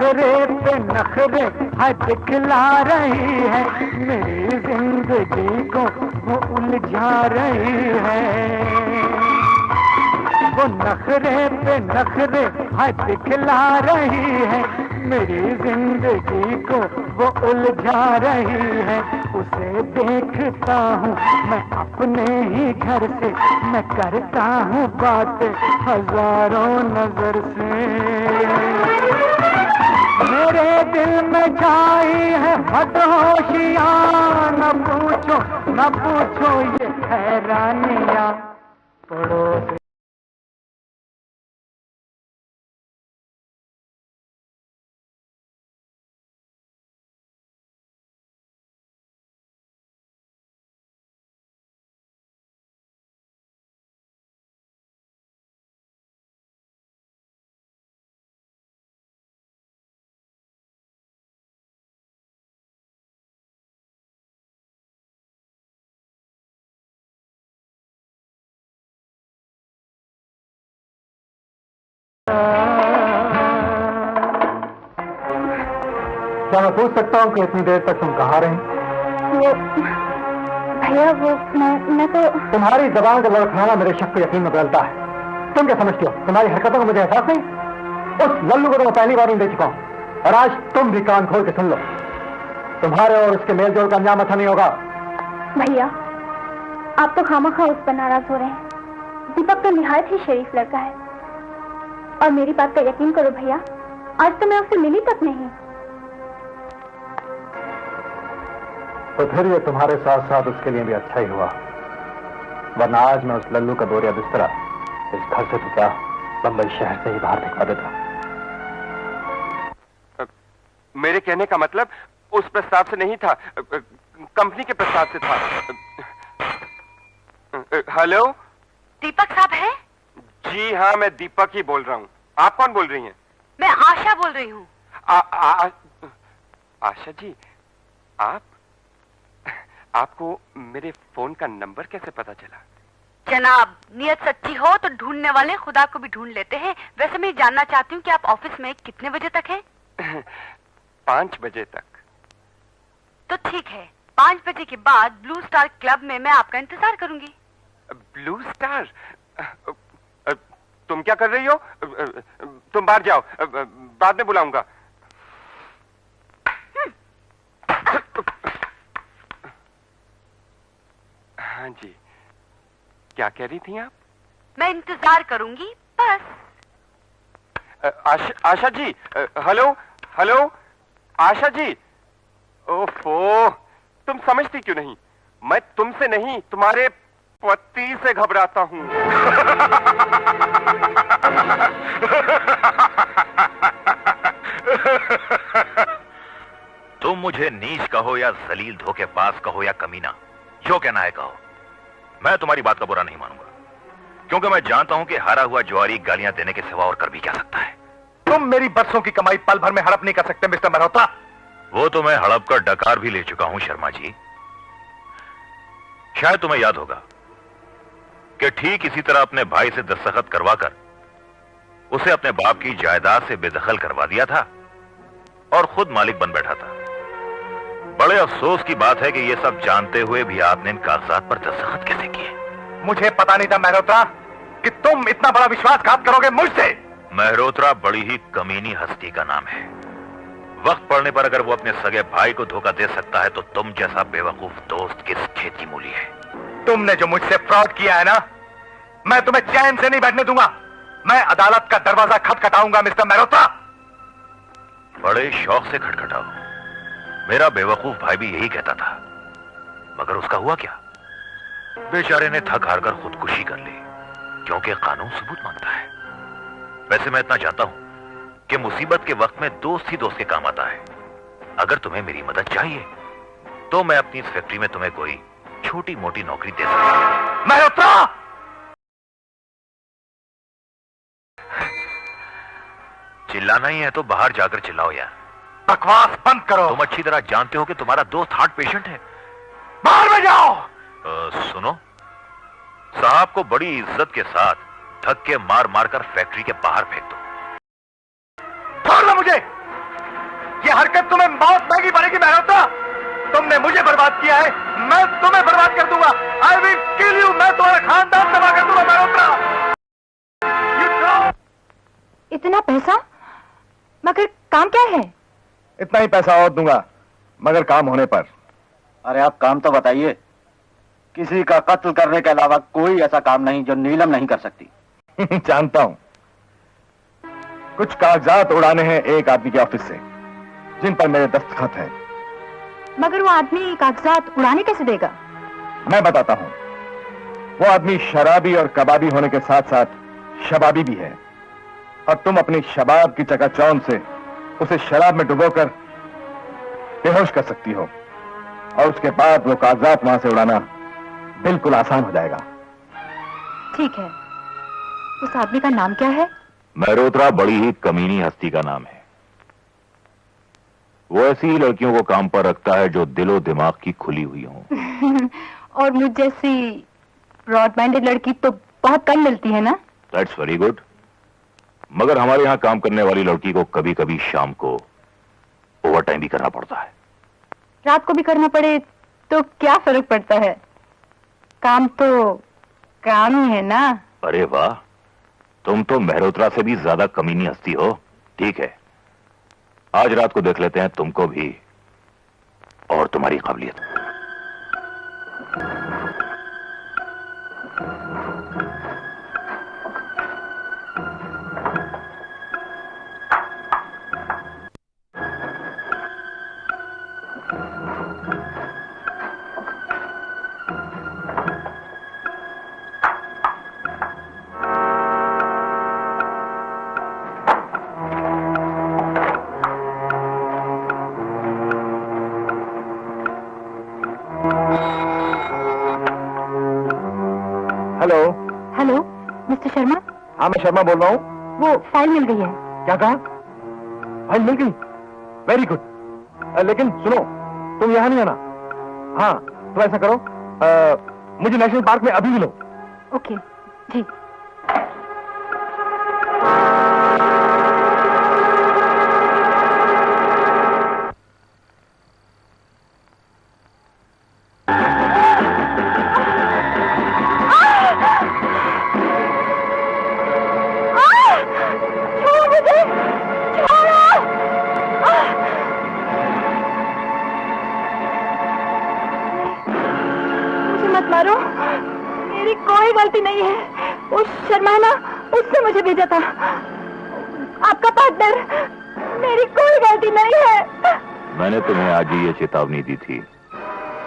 नखरे पे नखरे है दिखला रही है, मेरी जिंदगी को वो उलझा रही है। वो नखरे पे नखरे है दिखला रही है, मेरी जिंदगी को वो उलझा रही है। उसे देखता हूँ मैं अपने ही घर से, मैं करता हूँ बात हजारों नजर से। मेरे दिल में छाई है मदहोशियाँ, न पूछो ये हैरानियाँ पड़ोस। क्या मैं पूछ सकता हूँ कि इतनी देर तक तुम कहाँ रही? वो भैया मैं तो तुम्हारी जबान का लड़खड़ाना मेरे शक को यकीन में बदलता है। तुम क्या समझती हो? तुम्हारी हरकतों का मुझे एहसास नहीं? उस लल्लू को तो मैं पहली बार नहीं दे चुका हूँ, और आज तुम भी कान खोल के सुन लो। तुम्हारे और उसके मेल जोल का अंजाम अच्छा नहीं होगा। भैया आप तो खामखा उस पर नाराज हो रहे हैं। दीपक तो निहायत ही शरीफ लड़का है, और मेरी बात का यकीन करो भैया, आज तो मैं उससे मिली तक नहीं। तो फिर ये तुम्हारे साथ साथ उसके लिए भी अच्छा ही हुआ, वरना आज मैं उस लल्लू का बोरिया बिस्तरा इस घर से तो क्या बंबई शहर से ही बाहर फेंकवा देता। मेरे कहने का मतलब उस प्रस्ताव से नहीं था, कंपनी के प्रस्ताव से था। हेलो, दीपक साहब है? जी हाँ, मैं दीपक ही बोल रहा हूँ। आप कौन बोल रही हैं? मैं आशा बोल रही हूँ। आशा जी, आपको मेरे फोन का नंबर कैसे पता चला? जनाब, नियत सच्ची हो तो ढूंढने वाले खुदा को भी ढूंढ लेते हैं। वैसे मैं जानना चाहती हूँ कि आप ऑफिस में कितने बजे तक हैं? 5 बजे तक। तो ठीक है, 5 बजे के बाद ब्लू स्टार क्लब में मैं आपका इंतजार करूंगी। Blue star? तुम क्या कर रही हो? तुम बाहर जाओ, बाद में बुलाऊंगा। हाँ जी, क्या कह रही थी आप? मैं इंतजार करूंगी बस। Asha ji, hello hello, Asha ji. ओफो, तुम समझती क्यों नहीं? मैं तुमसे नहीं, तुम्हारे पति से घबराता हूं। तुम मुझे नीच कहो या जलील धोखेबाज कहो या कमीना, जो कहना है कहो, मैं तुम्हारी बात का बुरा नहीं मानूंगा, क्योंकि मैं जानता हूं कि हारा हुआ ज्वारी गालियां देने के सिवा और कर भी क्या सकता है। तुम मेरी बरसों की कमाई पल भर में हड़प नहीं कर सकते मिस्टर मल्होत्रा। वो तो मैं हड़प कर डकार भी ले चुका हूं शर्मा जी। शायद तुम्हें याद होगा कि ठीक इसी तरह अपने भाई से दस्तखत करवाकर उसे अपने बाप की जायदाद से बेदखल करवा दिया था और खुद मालिक बन बैठा था। बड़े अफसोस की बात है कि यह सब जानते हुए भी आपने इन कागजात पर दस्तखत कैसे किए? मुझे पता नहीं था मेहरोत्रा कि तुम इतना बड़ा विश्वासघात करोगे मुझसे। मेहरोत्रा बड़ी ही कमीनी हस्ती का नाम है। वक्त पड़ने पर अगर वो अपने सगे भाई को धोखा दे सकता है तो तुम जैसा बेवकूफ दोस्त किस खेत की मूली है? तुमने जो मुझसे फ्रॉड किया है ना, मैं तुम्हें चैन से नहीं बैठने दूंगा। मैं अदालत का दरवाजा खटखटाऊंगा मिस्टर मेहरोत्रा। बड़े शौक से खटखटाओ, मेरा बेवकूफ भाई भी यही कहता था, मगर उसका हुआ क्या? बेचारे ने थक हार कर खुदकुशी कर ली, क्योंकि कानून सबूत मांगता है। वैसे मैं इतना जानता हूं कि मुसीबत के वक्त में दोस्त ही दोस्त के काम आता है। अगर तुम्हें मेरी मदद चाहिए तो मैं अपनी इस फैक्ट्री में तुम्हें कोई छोटी मोटी नौकरी दे सकता हूं। मेहरोत्रा! चिल्लाना ही है तो बाहर जाकर चिल्लाओ यार। बकवास बंद करो। तुम अच्छी तरह जानते हो कि तुम्हारा दोस्त हार्ट पेशेंट है। बाहर में जाओ। सुनो, साहब को बड़ी इज्जत के साथ धक्के मार मार कर फैक्ट्री के बाहर फेंक दो। छोड़ दो मुझे। ये हरकत तुम्हें मौत महंगी पड़ेगी मेहरोत्रा। तुमने मुझे बर्बाद किया है, मैं तुम्हें बर्बाद कर दूंगा। आई विल किल यू, मैं तुम्हारा खानदान तबाह कर दूंगा मेहरोत्रा। इतना पैसा, मगर काम क्या है? इतना ही पैसा और दूंगा, मगर काम होने पर। अरे आप काम तो बताइए। किसी का कत्ल करने के अलावा कोई ऐसा काम नहीं जो नीलम नहीं कर सकती। जानता हूं। कुछ कागजात उड़ाने हैं एक आदमी के ऑफिस से, जिन पर मेरे दस्तखत हैं। मगर वो आदमी कागजात उड़ाने कैसे देगा? मैं बताता हूं। वो आदमी शराबी और कबाबी होने के साथ साथ शबाबी भी है, और तुम अपनी शबाब की चकाचौंध से उसे शराब में डुबोकर बेहोश कर सकती हो, और उसके बाद वो कागजात वहां से उड़ाना बिल्कुल आसान हो जाएगा। ठीक है। उस आदमी का नाम क्या है? मेहरोत्रा बड़ी ही कमीनी हस्ती का नाम है। वो ऐसी ही लड़कियों को काम पर रखता है जो दिलो दिमाग की खुली हुई हों। और मुझ जैसी ब्रॉड माइंडेड लड़की तो बहुत कम मिलती है ना? That's very good. मगर हमारे यहां काम करने वाली लड़की को कभी कभी शाम को ओवर टाइम भी करना पड़ता है। रात को भी करना पड़े तो क्या फर्क पड़ता है? काम तो काम ही है ना। अरे वाह, तुम तो मेहरोत्रा से भी ज्यादा कमीनी हस्ती हो। ठीक है, आज रात को देख लेते हैं तुमको भी और तुम्हारी काबिलियत। हेलो। Hello, mister Sharma. हाँ, मैं शर्मा बोल रहा हूँ। वो फाइल मिल गई है। क्या कहा? फाइल मिल गई? Very good. लेकिन सुनो, तुम यहाँ नहीं आना। हाँ, तो ऐसा करो, मुझे नेशनल पार्क में अभी मिलो। ओके जी। मत मारो, मेरी कोई गलती नहीं है। उस शर्मा ना, उससे मुझे भेजा था, आपका पार्टनर। मेरी कोई गलती नहीं है। मैंने तुम्हें आज ही ये चेतावनी दी थी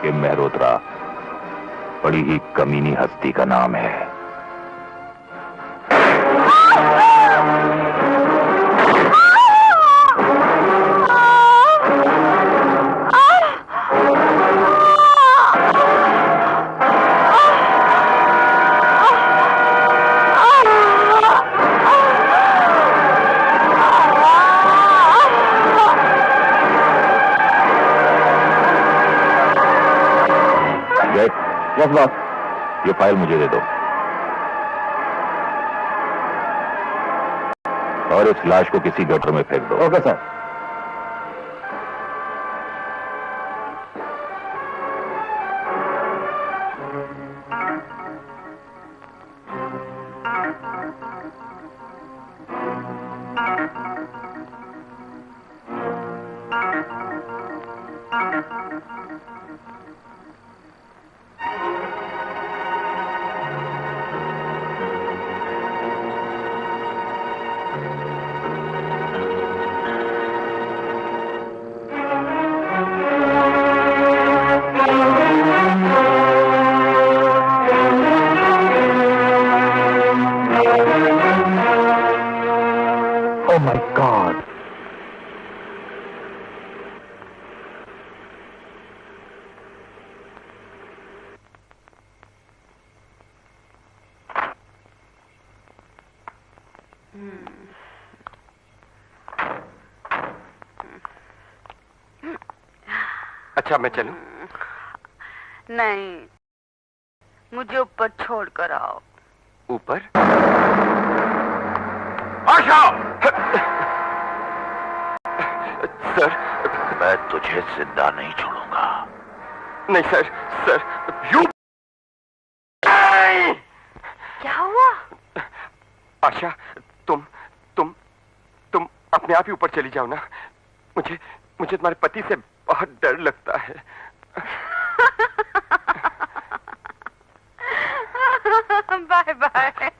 कि मेहरोत्रा बड़ी ही कमीनी हस्ती का नाम है। Yes boss. ये फाइल मुझे दे दो और इस लाश को किसी गटर में फेंक दो। Okay sir. Oh my God. अच्छा, मैं चलूं? नहीं, मुझे ऊपर छोड़ कर आओ। ऊपर? आशा! सर, मैं तुझे जिंदा नहीं छोड़ूंगा। नहीं सर, सर, यू क्या हुआ? आशा, तुम अपने आप ही ऊपर चली जाओ ना। मुझे तुम्हारे पति से बहुत डर लगता है। Bye bye.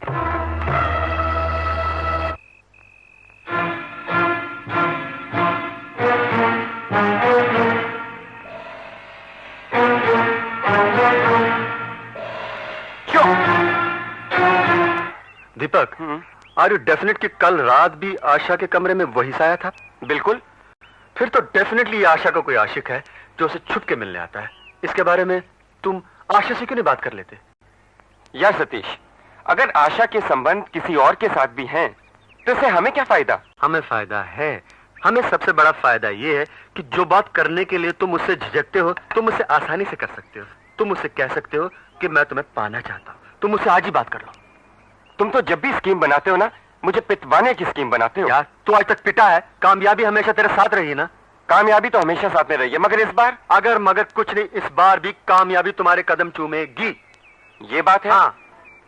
Deepak, are you definite कि कल रात भी आशा के कमरे में वही साया था? बिल्कुल। फिर तो डेफिनेटली आशा का कोई आशिक है जो उसे छुप के मिलने आता है। इसके बारे में तुम आशा से क्यों नहीं बात कर लेते? यार सतीश, अगर आशा के संबंध किसी और के साथ भी हैं, तो इससे हमें क्या फायदा? हमें फायदा है। हमें सबसे बड़ा फायदा यह है कि जो बात करने के लिए तुम मुझसे झिझकते हो, तुम मुझसे आसानी से कर सकते हो। तुम मुझसे कह सकते हो कि मैं तुम्हें पाना चाहता हूं। तुम मुझसे आज ही बात कर लो। तुम तो जब भी स्कीम बनाते हो ना, मुझे पिटवाने की स्कीम बनाते हो। यार, तू आज तक पिटा है, कामयाबी हमेशा तेरे साथ रही है ना? कामयाबी तो हमेशा साथ में रही है, मगर इस बार? अगर मगर कुछ नहीं, इस बार भी कामयाबी तुम्हारे कदम चूमेगी। ये बात है? हाँ।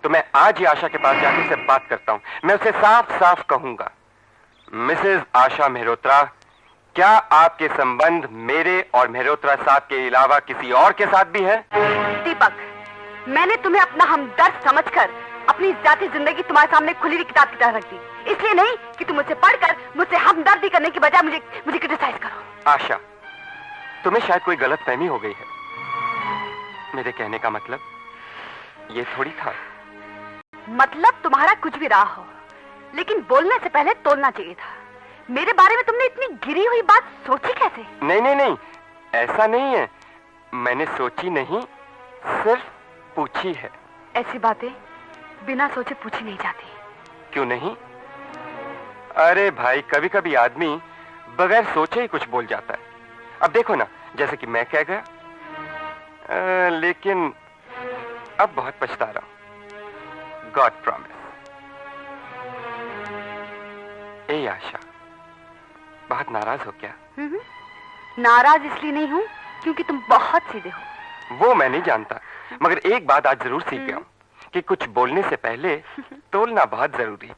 तो मैं आज ही आशा के पास जाके से बात करता हूं। मैं उसे साफ साफ कहूंगा, मिसेज आशा मेहरोत्रा, क्या आपके संबंध मेरे और मेहरोत्रा साहब के अलावा किसी और के साथ भी है? दीपक, मैंने तुम्हें अपना हमदर्द समझकर अपनी जाती जिंदगी तुम्हारे सामने खुली हुई किताब की तरह रख दी। इसलिए नहीं कि तुम मुझसे पढ़कर मुझसे हमदर्दी करने की बजाय मुझे क्रिटिसाइज करो। आशा, तुम्हें शायद कोई गलतफहमी हो गई है। मेरे कहने का मतलब ये थोड़ी था। मतलब तुम्हारा कुछ भी रहा हो, लेकिन बोलने से पहले तोलना चाहिए था। मेरे बारे में तुमने इतनी गिरी हुई बात सोची कैसे? नहीं, ऐसा नहीं है। मैंने सोची नहीं, सिर्फ पूछी है। ऐसी बातें बिना सोचे पूछी नहीं जाती। क्यों नहीं? अरे भाई, कभी कभी आदमी बगैर सोचे ही कुछ बोल जाता है। अब देखो ना, जैसे कि मैं कह गया, लेकिन अब बहुत पछता रहा हूं। God promise. ए आशा, बहुत नाराज हो क्या? नाराज इसलिए नहीं हूँ क्योंकि तुम बहुत सीधे हो। वो मैं नहीं जानता, मगर एक बात आज जरूर सीख गया हूं कि कुछ बोलने से पहले तोलना बहुत जरूरी है।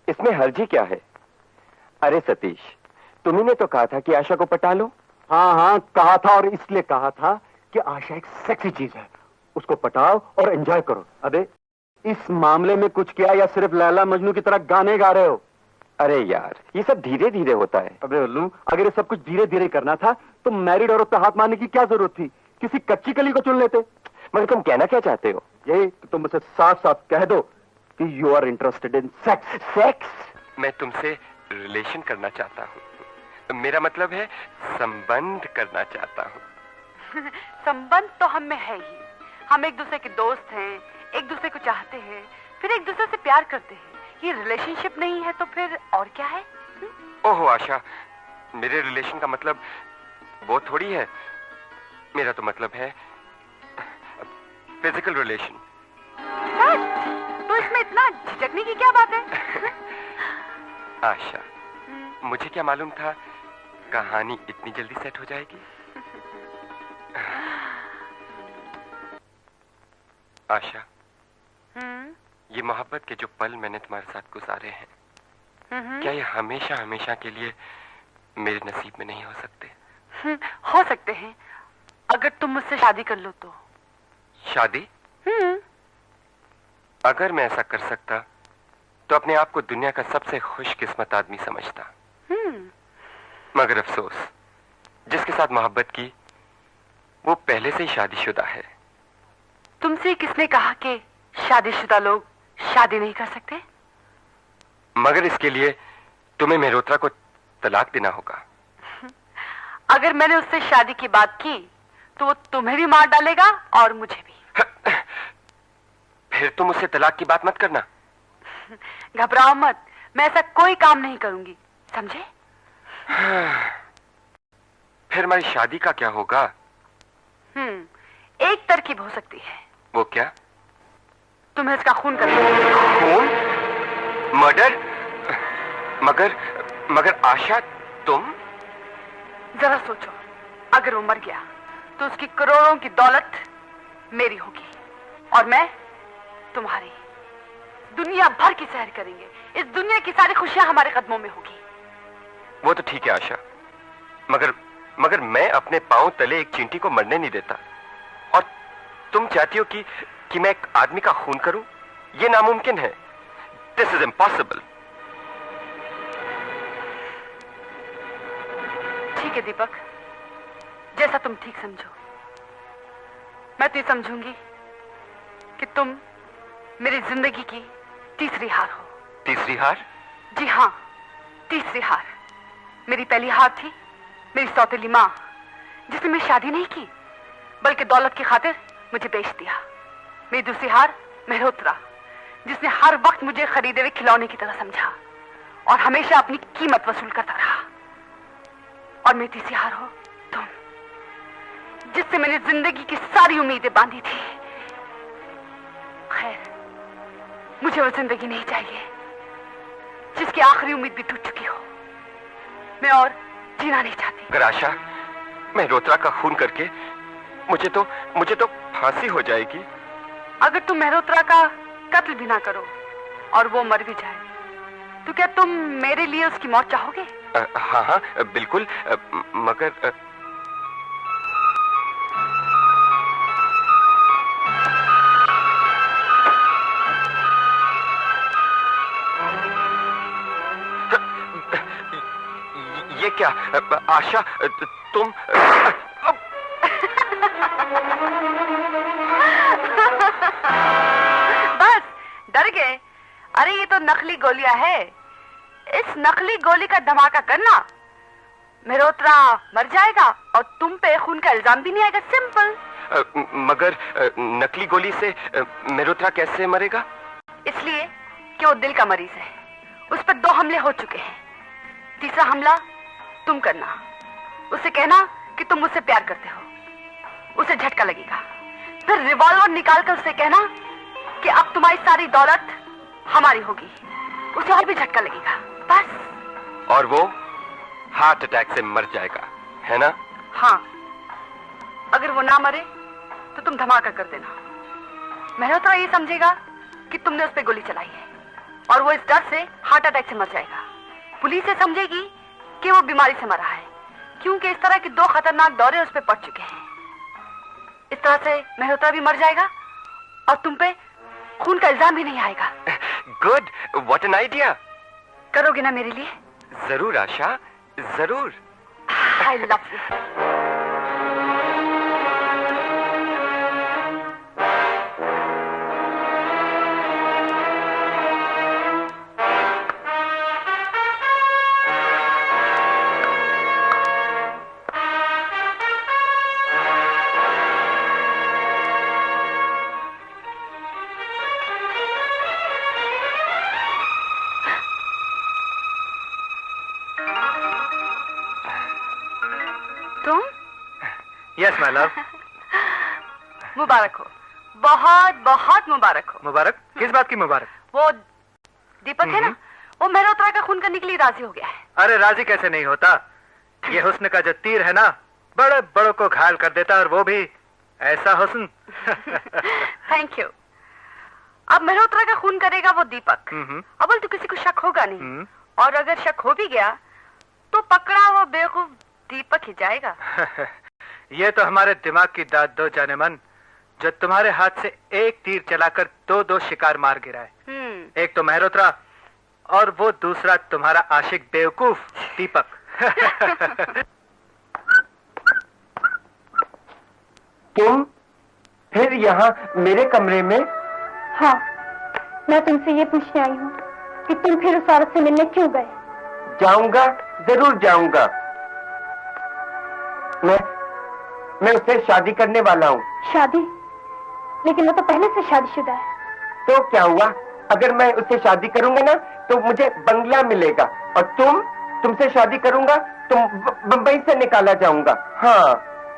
इसमें हर्जी क्या है? अरे सतीश, तुम्ही ने तो कहा था कि आशा को पटा लो। हाँ, कहा था, और इसलिए कहा था कि आशा एक सेक्सी चीज है, उसको पटाओ और एंजॉय करो। अबे, इस मामले में कुछ किया या सिर्फ लैला मजनू की तरह गाने गा रहे हो? अरे यार, ये सब धीरे धीरे होता है। अबे उल्लू, अगर ये सब कुछ धीरे धीरे करना था तो मैरिड औरत पे हाथ मारने की क्या जरूरत थी? किसी कच्ची कली को चुन लेते। मगर तुम कहना क्या चाहते हो? यही कि तुम मुझसे साफ साफ कह दो कि you are interested in sex. Sex? मैं तुमसे रिलेशन करना चाहता हूँ। मेरा मतलब है संबंध करना चाहता हूँ। संबंध तो हम में है ही। हम एक दूसरे के दोस्त हैं, एक दूसरे को चाहते हैं, फिर एक दूसरे से प्यार करते हैं। ये रिलेशनशिप नहीं है तो फिर और क्या है? ओहो आशा, मेरे रिलेशन का मतलब वो थोड़ी है। मेरा तो मतलब है फिजिकल रिलेशन। तो इसमें इतना झिझकने की क्या बात है? आशा, मुझे क्या मालूम था कहानी इतनी जल्दी सेट हो जाएगी। आशा, ये मोहब्बत के जो पल मैंने तुम्हारे साथ गुजारे हैं, क्या ये हमेशा हमेशा के लिए मेरे नसीब में नहीं हो सकते? हो सकते हैं, अगर तुम मुझसे शादी कर लो तो। शादी? अगर मैं ऐसा कर सकता तो अपने आप को दुनिया का सबसे खुशकिस्मत आदमी समझता। मगर अफसोस, जिसके साथ मोहब्बत की वो पहले से ही शादीशुदा है। तुमसे किसने कहा कि शादीशुदा लोग शादी नहीं कर सकते? मगर इसके लिए तुम्हें मेहरोत्रा को तलाक देना होगा। अगर मैंने उससे शादी की बात की तो वो तुम्हें भी मार डालेगा और मुझे भी। फिर तुम उससे तलाक की बात मत करना। घबराओ मत, मैं ऐसा कोई काम नहीं करूंगी, समझे? फिर हमारी शादी का क्या होगा? एक तरकीब हो सकती है। वो क्या? तुम्हें इसका खून करना। खून? मर्डर? मगर आशा, तुम? जरा सोचो, अगर वो मर गया तो उसकी करोड़ों की दौलत मेरी होगी और मैं तुम्हारी। दुनिया भर की सैर करेंगे, इस दुनिया की सारी खुशियां हमारे कदमों में होगी। वो तो ठीक है आशा, मगर मैं अपने पांव तले एक चींटी को मरने नहीं देता। और तुम चाहती हो कि मैं एक आदमी का खून करूं? ये नामुमकिन है। This is impossible. ठीक है दीपक, जैसा तुम ठीक समझो। मैं तो ये समझूंगी कि तुम मेरी जिंदगी की तीसरी हार हो। तीसरी हार? जी हाँ, तीसरी हार। मेरी पहली हार थी मेरी सौतेली माँ, जिसने मेरी शादी नहीं की बल्कि दौलत की खातिर मुझे बेच दिया। मेरी दूसरी हार मेहरोत्रा, जिसने हर वक्त मुझे खरीदे हुए खिलौने की तरह समझा और हमेशा अपनी कीमत वसूल करता रहा। और मेरी तीसरी हार हो तुम, जिससे मैंने जिंदगी की सारी उम्मीदें बांधी थी। खैर, मुझे वो जिंदगी नहीं चाहिए जिसकी आखिरी उम्मीद भी टूट चुकी हो। मैं और जीना नहीं चाहती। अगर आशा, मेहरोत्रा का खून करके मुझे तो फांसी हो जाएगी। अगर तुम मेहरोत्रा का कत्ल भी ना करो और वो मर भी जाए तो क्या तुम मेरे लिए उसकी मौत चाहोगे? हाँ, बिल्कुल। मगर ये क्या? आशा, तुम बस डर गए? अरे ये तो नकली गोलियां है। इस नकली गोली का धमाका करना, मेहरोत्रा मर जाएगा और तुम पे खून का इल्जाम भी नहीं आएगा। सिंपल। मगर नकली गोली से मेहरोत्रा कैसे मरेगा? इसलिए कि वो दिल का मरीज है। उस पर 2 हमले हो चुके हैं। तीसरा हमला तुम करना। उसे कहना कि तुम मुझसे प्यार करते हो। उसे झटका लगेगा। फिर रिवॉल्वर निकालकर उसे कहना कि अब तुम्हारी सारी दौलत हमारी होगी। उसे और भी झटका लगेगा। बस। और वो हार्ट अटैक से मर जाएगा, है ना? हाँ। अगर वो ना मरे तो तुम धमाका कर देना। मेहरोत्रा ये समझेगा कि तुमने उस पर गोली चलाई है और वो इस डर से हार्ट अटैक से मर जाएगा। पुलिस ये समझेगी कि वो बीमारी से मरा है, क्योंकि इस तरह के 2 खतरनाक दौरे उस पर पड़ चुके हैं। इस तरह से मेहरोत्रा भी मर जाएगा और तुम पे खून का इल्जाम भी नहीं आएगा। Good, what an idea. करोगे ना मेरे लिए? जरूर आशा, जरूर। I love you. Yes my love. मुबारक हो, बहुत बहुत मुबारक हो। मुबारक? किस बात की मुबारक? वो दीपक है ना, वो मेहरोत्रा का खून करने के लिए राजी हो गया है। अरे राजी कैसे नहीं होता? ये हुस्न का जो तीर है ना, बड़े बड़ों को घायल कर देता, और वो भी ऐसा हुस्न। Thank you. अब मल्होत्रा का खून करेगा वो दीपक। अव्वल तो किसी को शक होगा नहीं, और अगर शक हो भी गया तो पकड़ा वो बेवकूफ दीपक ही जाएगा। ये तो हमारे दिमाग की दाद दो जाने मन, जो तुम्हारे हाथ से एक तीर चलाकर दो शिकार मार गिराए। एक तो मल्होत्रा और वो दूसरा तुम्हारा आशिक बेवकूफ दीपक। तुम फिर यहाँ मेरे कमरे में? हाँ, मैं तुमसे ये पूछने आई हूँ कि तुम फिर उस औरत से मिलने क्यों गए? जाऊंगा, जरूर जाऊंगा। मैं उससे शादी करने वाला हूँ। शादी? लेकिन वो तो पहले से शादीशुदा है। तो क्या हुआ? अगर मैं उससे शादी करूंगा ना तो मुझे बंगला मिलेगा, और तुमसे शादी करूंगा तो बंबई से निकाला जाऊंगा। हाँ,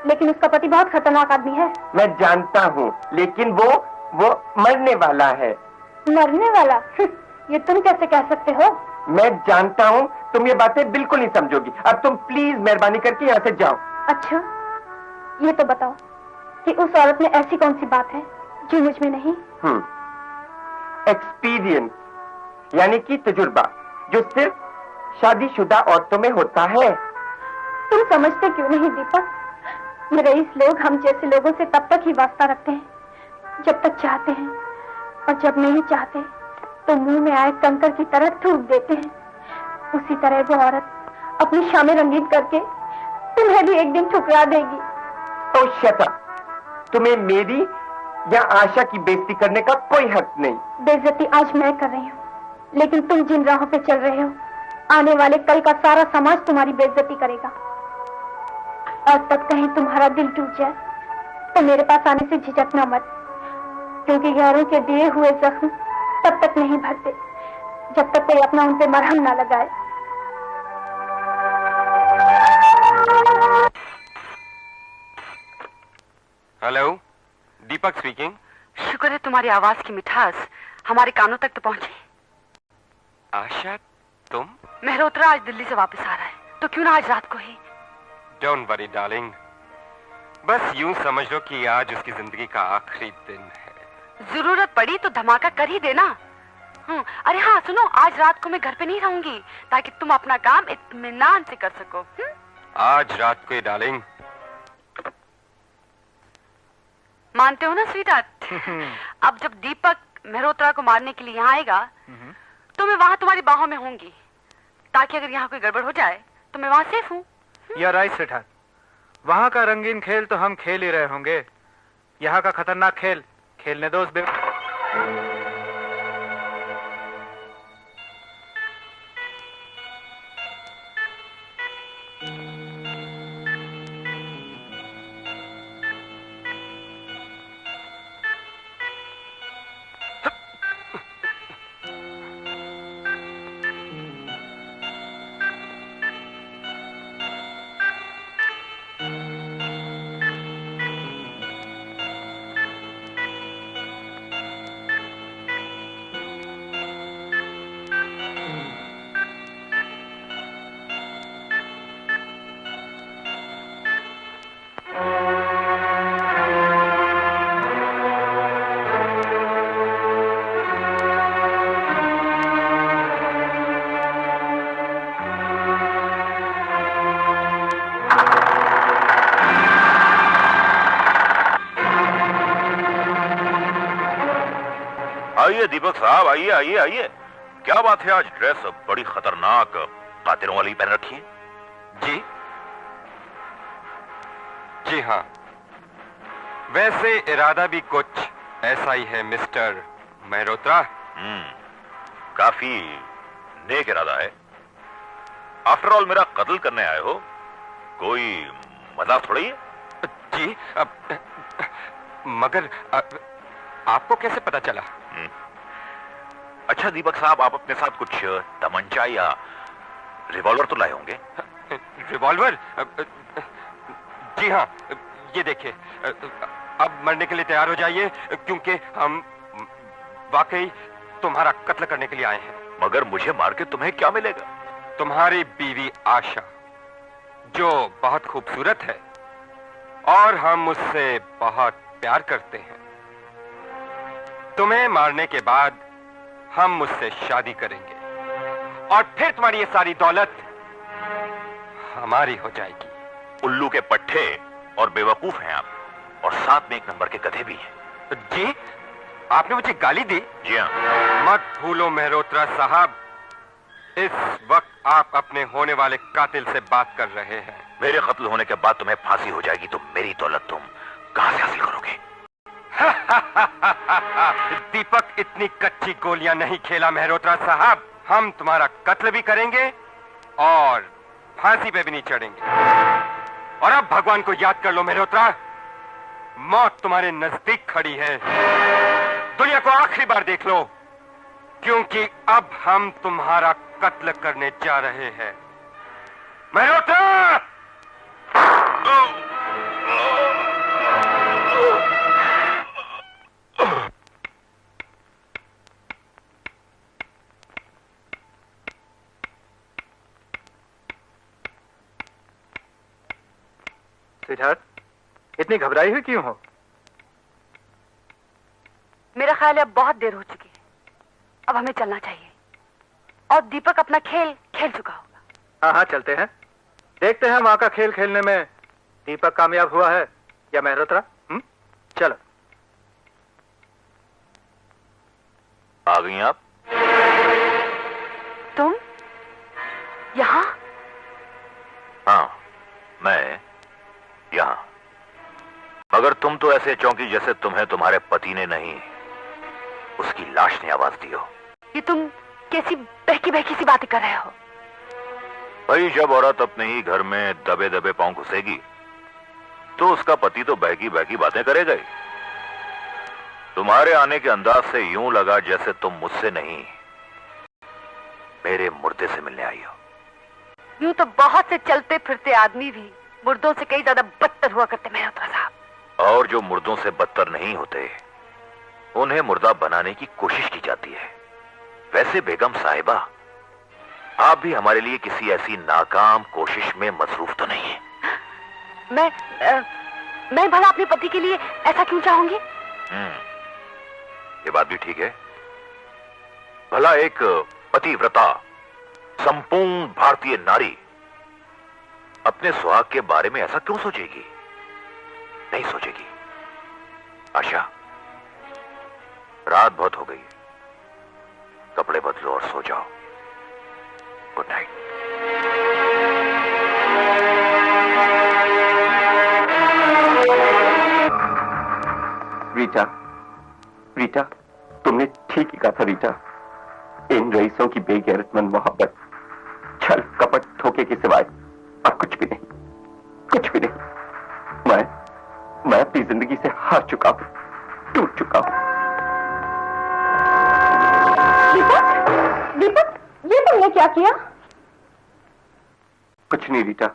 लेकिन उसका पति बहुत खतरनाक आदमी है। मैं जानता हूँ, लेकिन वो मरने वाला है। मरने वाला? ये तुम कैसे कह सकते हो? मैं जानता हूँ, तुम ये बातें बिल्कुल नहीं समझोगी। अब तुम प्लीज मेहरबानी करके यहाँ से जाओ। अच्छा, ये तो बताओ कि उस औरत में ऐसी कौन सी बात है जो मुझ में नहीं? एक्सपीरियंस, यानी कि तजुर्बा, जो सिर्फ शादीशुदा औरतों में होता है। तुम समझते क्यों नहीं दीपक? ये रईस लोग हम जैसे लोगों से तब तक ही वास्ता रखते हैं जब तक चाहते हैं, और जब नहीं चाहते तो मुंह में आए कंकर की तरह थूक देते हैं। उसी तरह वो औरत अपनी शामें रंगीन करके तुम्हें भी एक दिन ठुकरा देगी। तो शट अप, तुम्हें मेरी या आशा की बेइज्जती करने का कोई हक नहीं। बेइज्जती आज मैं कर रही हूँ, लेकिन तुम जिन राहों पे चल रहे हो, आने वाले कल का सारा समाज तुम्हारी बेइज्जती करेगा। और तब कहीं तुम्हारा दिल टूट जाए तो मेरे पास आने से झिझकना मत, क्योंकि गैरों के दिए हुए जख्म तब तक नहीं भरते जब तक कोई अपना उन पे मरहम ना लगाए। हेलो, दीपक स्पीकिंग। शुक्र है तुम्हारी आवाज की मिठास हमारे कानों तक तो पहुंची। आशा, तुम? मल्होत्रा आज दिल्ली से वापस आ रहा है, तो क्यों ना आज रात को ही? डोंट वरी डार्लिंग, बस यूं समझ लो कि आज उसकी जिंदगी का आखिरी दिन है। जरूरत पड़ी तो धमाका कर ही देना। अरे हाँ सुनो, आज रात को मैं घर पे नहीं रहूंगी, ताकि तुम अपना काम इत्मीनान से कर सको। आज रात को डार्लिंग। मानते हो ना स्वीटहार्ट? अब जब दीपक मल्होत्रा को मारने के लिए यहाँ आएगा तो मैं वहाँ तुम्हारी बाहों में होंगी, ताकि अगर यहाँ कोई गड़बड़ हो जाए तो मैं वहाँ सेफ हूँ। या राइट स्वीटहार्ट, वहाँ का रंगीन खेल तो हम खेल ही रहे होंगे, यहाँ का खतरनाक खेल खेलने दो उस आइए दीपक साहब, आइए आइए आइए। क्या बात है, आज ड्रेस बड़ी खतरनाक कातिरों वाली पहन रखी है। जी हाँ, वैसे इरादा भी कुछ ऐसा ही है मिस्टर मल्होत्रा। काफी नेक इरादा है। आफ्टर ऑल मेरा कत्ल करने आए हो, कोई मजाक थोड़ी है। जी, मगर आपको कैसे पता चला? अच्छा दीपक साहब, आप अपने साथ कुछ तमंचा या रिवॉल्वर तो लाए होंगे? रिवॉल्वर? जी हाँ, ये देखिए, अब मरने के लिए तैयार हो जाइए, क्योंकि हम वाकई तुम्हारा कत्ल करने के लिए आए हैं। मगर मुझे मार के तुम्हें क्या मिलेगा? तुम्हारी बीवी आशा, जो बहुत खूबसूरत है और हम उससे बहुत प्यार करते हैं। तुम्हें मारने के बाद हम उससे शादी करेंगे और फिर तुम्हारी ये सारी दौलत हमारी हो जाएगी। उल्लू के पट्टे और बेवकूफ हैं आप, और साथ में एक नंबर के गधे भी हैं। जी, आपने मुझे गाली दी? जी हाँ। मत भूलो मेहरोत्रा साहब, इस वक्त आप अपने होने वाले कातिल से बात कर रहे हैं। मेरे कत्ल होने के बाद तुम्हें फांसी हो जाएगी तो मेरी दौलत तुम कहां से हासिल करोगे? दीपक इतनी कच्ची गोलियां नहीं खेला मेहरोत्रा साहब। हम तुम्हारा कत्ल भी करेंगे और फांसी पे भी नहीं चढ़ेंगे। और अब भगवान को याद कर लो मेहरोत्रा, मौत तुम्हारे नजदीक खड़ी है। दुनिया को आखिरी बार देख लो, क्योंकि अब हम तुम्हारा कत्ल करने जा रहे हैं। मेहरोत्रा! सिद्धार्थ, इतनी घबराई हुई क्यों हो? मेरा ख्याल है अब बहुत देर हो चुकी है, अब हमें चलना चाहिए। और दीपक अपना खेल खेल चुका होगा। हाँ हाँ, चलते हैं, देखते हैं वहां का खेल खेलने में दीपक कामयाब हुआ है या मेहरोत्रा। चलो। आ गई आप? तुम यहाँ? हाँ, मैं यहां। मगर तुम तो ऐसे चौंकी जैसे तुम्हें तुम्हारे पति ने नहीं, उसकी लाश ने आवाज दी हो। ये तुम कैसी बहकी बहकी सी बातें कर रहे हो? भाई, जब औरत अपने ही घर में दबे दबे पांव घुसेगी तो उसका पति तो बहकी बहकी बातें करेगा ही। तुम्हारे आने के अंदाज से यूं लगा जैसे तुम मुझसे नहीं, मेरे मुर्दे से मिलने आई हो। यूं तो बहुत से चलते फिरते आदमी भी मुर्दों से कई ज्यादा बदतर हुआ करते मेहरोत्रा साहब। और जो मुर्दों से बदतर नहीं होते, उन्हें मुर्दा बनाने की कोशिश की जाती है। वैसे बेगम साहिबा, आप भी हमारे लिए किसी ऐसी नाकाम कोशिश में मसरूफ तो नहीं है? मैं भला अपने पति के लिए ऐसा क्यों चाहूंगी? ये बात भी ठीक है। भला एक पतिव्रता संपूर्ण भारतीय नारी अपने सुहाग के बारे में ऐसा क्यों सोचेगी? नहीं सोचेगी। आशा, रात बहुत हो गई, कपड़े बदलो और सो जाओ। Good night. रीटा, रीटा, तुमने ठीक ही कहा था रीटा। इन रईसों की बेगैरतमंद मोहब्बत छल कपट धोखे के सिवाय अब कुछ भी नहीं, कुछ भी नहीं। मैं अपनी जिंदगी से हार चुका हूं, टूट चुका हूं। दीपक, दीपक, ये तुमने क्या किया? कुछ नहीं रीटा,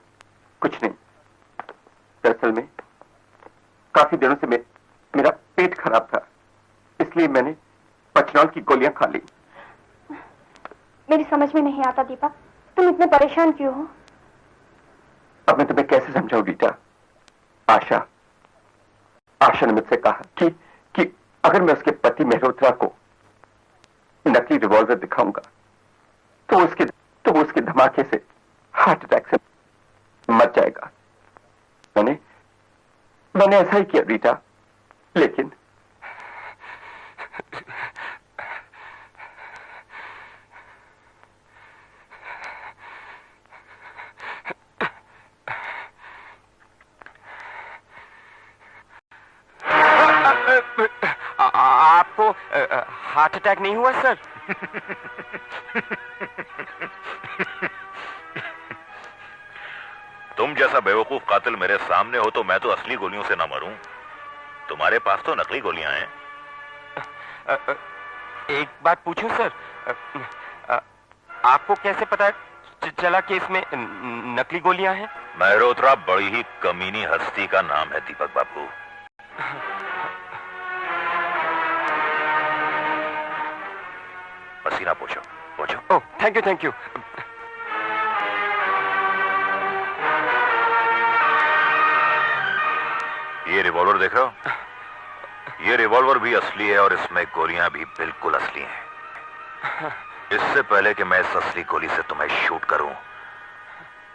कुछ नहीं। दरअसल में काफी दिनों से मेरा पेट खराब था, इसलिए मैंने पचनॉल की गोलियां खा ली। मेरी समझ में नहीं आता दीपक, तुम इतने परेशान क्यों हो? अब मैं तुम्हें कैसे समझाऊं रीटा? आशा ने मुझसे कहा कि अगर मैं उसके पति मेहरोत्रा को नकली रिवॉल्वर दिखाऊंगा तो वो उसके धमाके से हार्ट अटैक से मर जाएगा। मैंने ऐसा ही किया रीटा, लेकिन आपको हार्ट अटैक नहीं हुआ सर? तुम जैसा बेवकूफ कातिल मेरे सामने हो तो मैं तो असली गोलियों से ना मरूं। तुम्हारे पास तो नकली गोलियां हैं। एक बात पूछूं सर, आपको कैसे पता चला कि इसमें नकली गोलियां हैं? मेहरोत्रा बड़ी ही कमीनी हस्ती का नाम है दीपक बाबू। पसीना पोछो, पोछो। ओह, थैंक यू। ये रिवॉल्वर देख रहे हो? ये रिवॉल्वर भी असली है और इसमें गोलियां भी बिल्कुल असली हैं। इससे पहले कि मैं इस असली गोली से तुम्हें शूट करूं,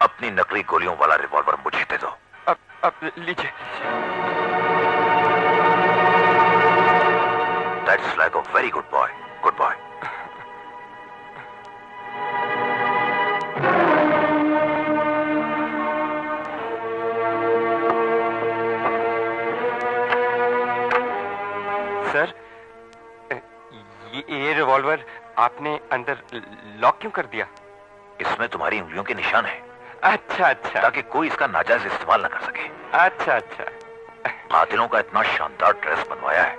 अपनी नकली गोलियों वाला रिवॉल्वर मुझे दे दो। अब लीजिए। That's like a very good boy. Good boy. Sir, ये रिवॉल्वर आपने अंदर लॉक क्यों कर दिया? इसमें तुम्हारी उंगलियों के निशान हैं। अच्छा अच्छा। ताकि कोई इसका नाजायज इस्तेमाल न कर सके। अच्छा अच्छा। कातिलों का इतना शानदार ड्रेस बनवाया है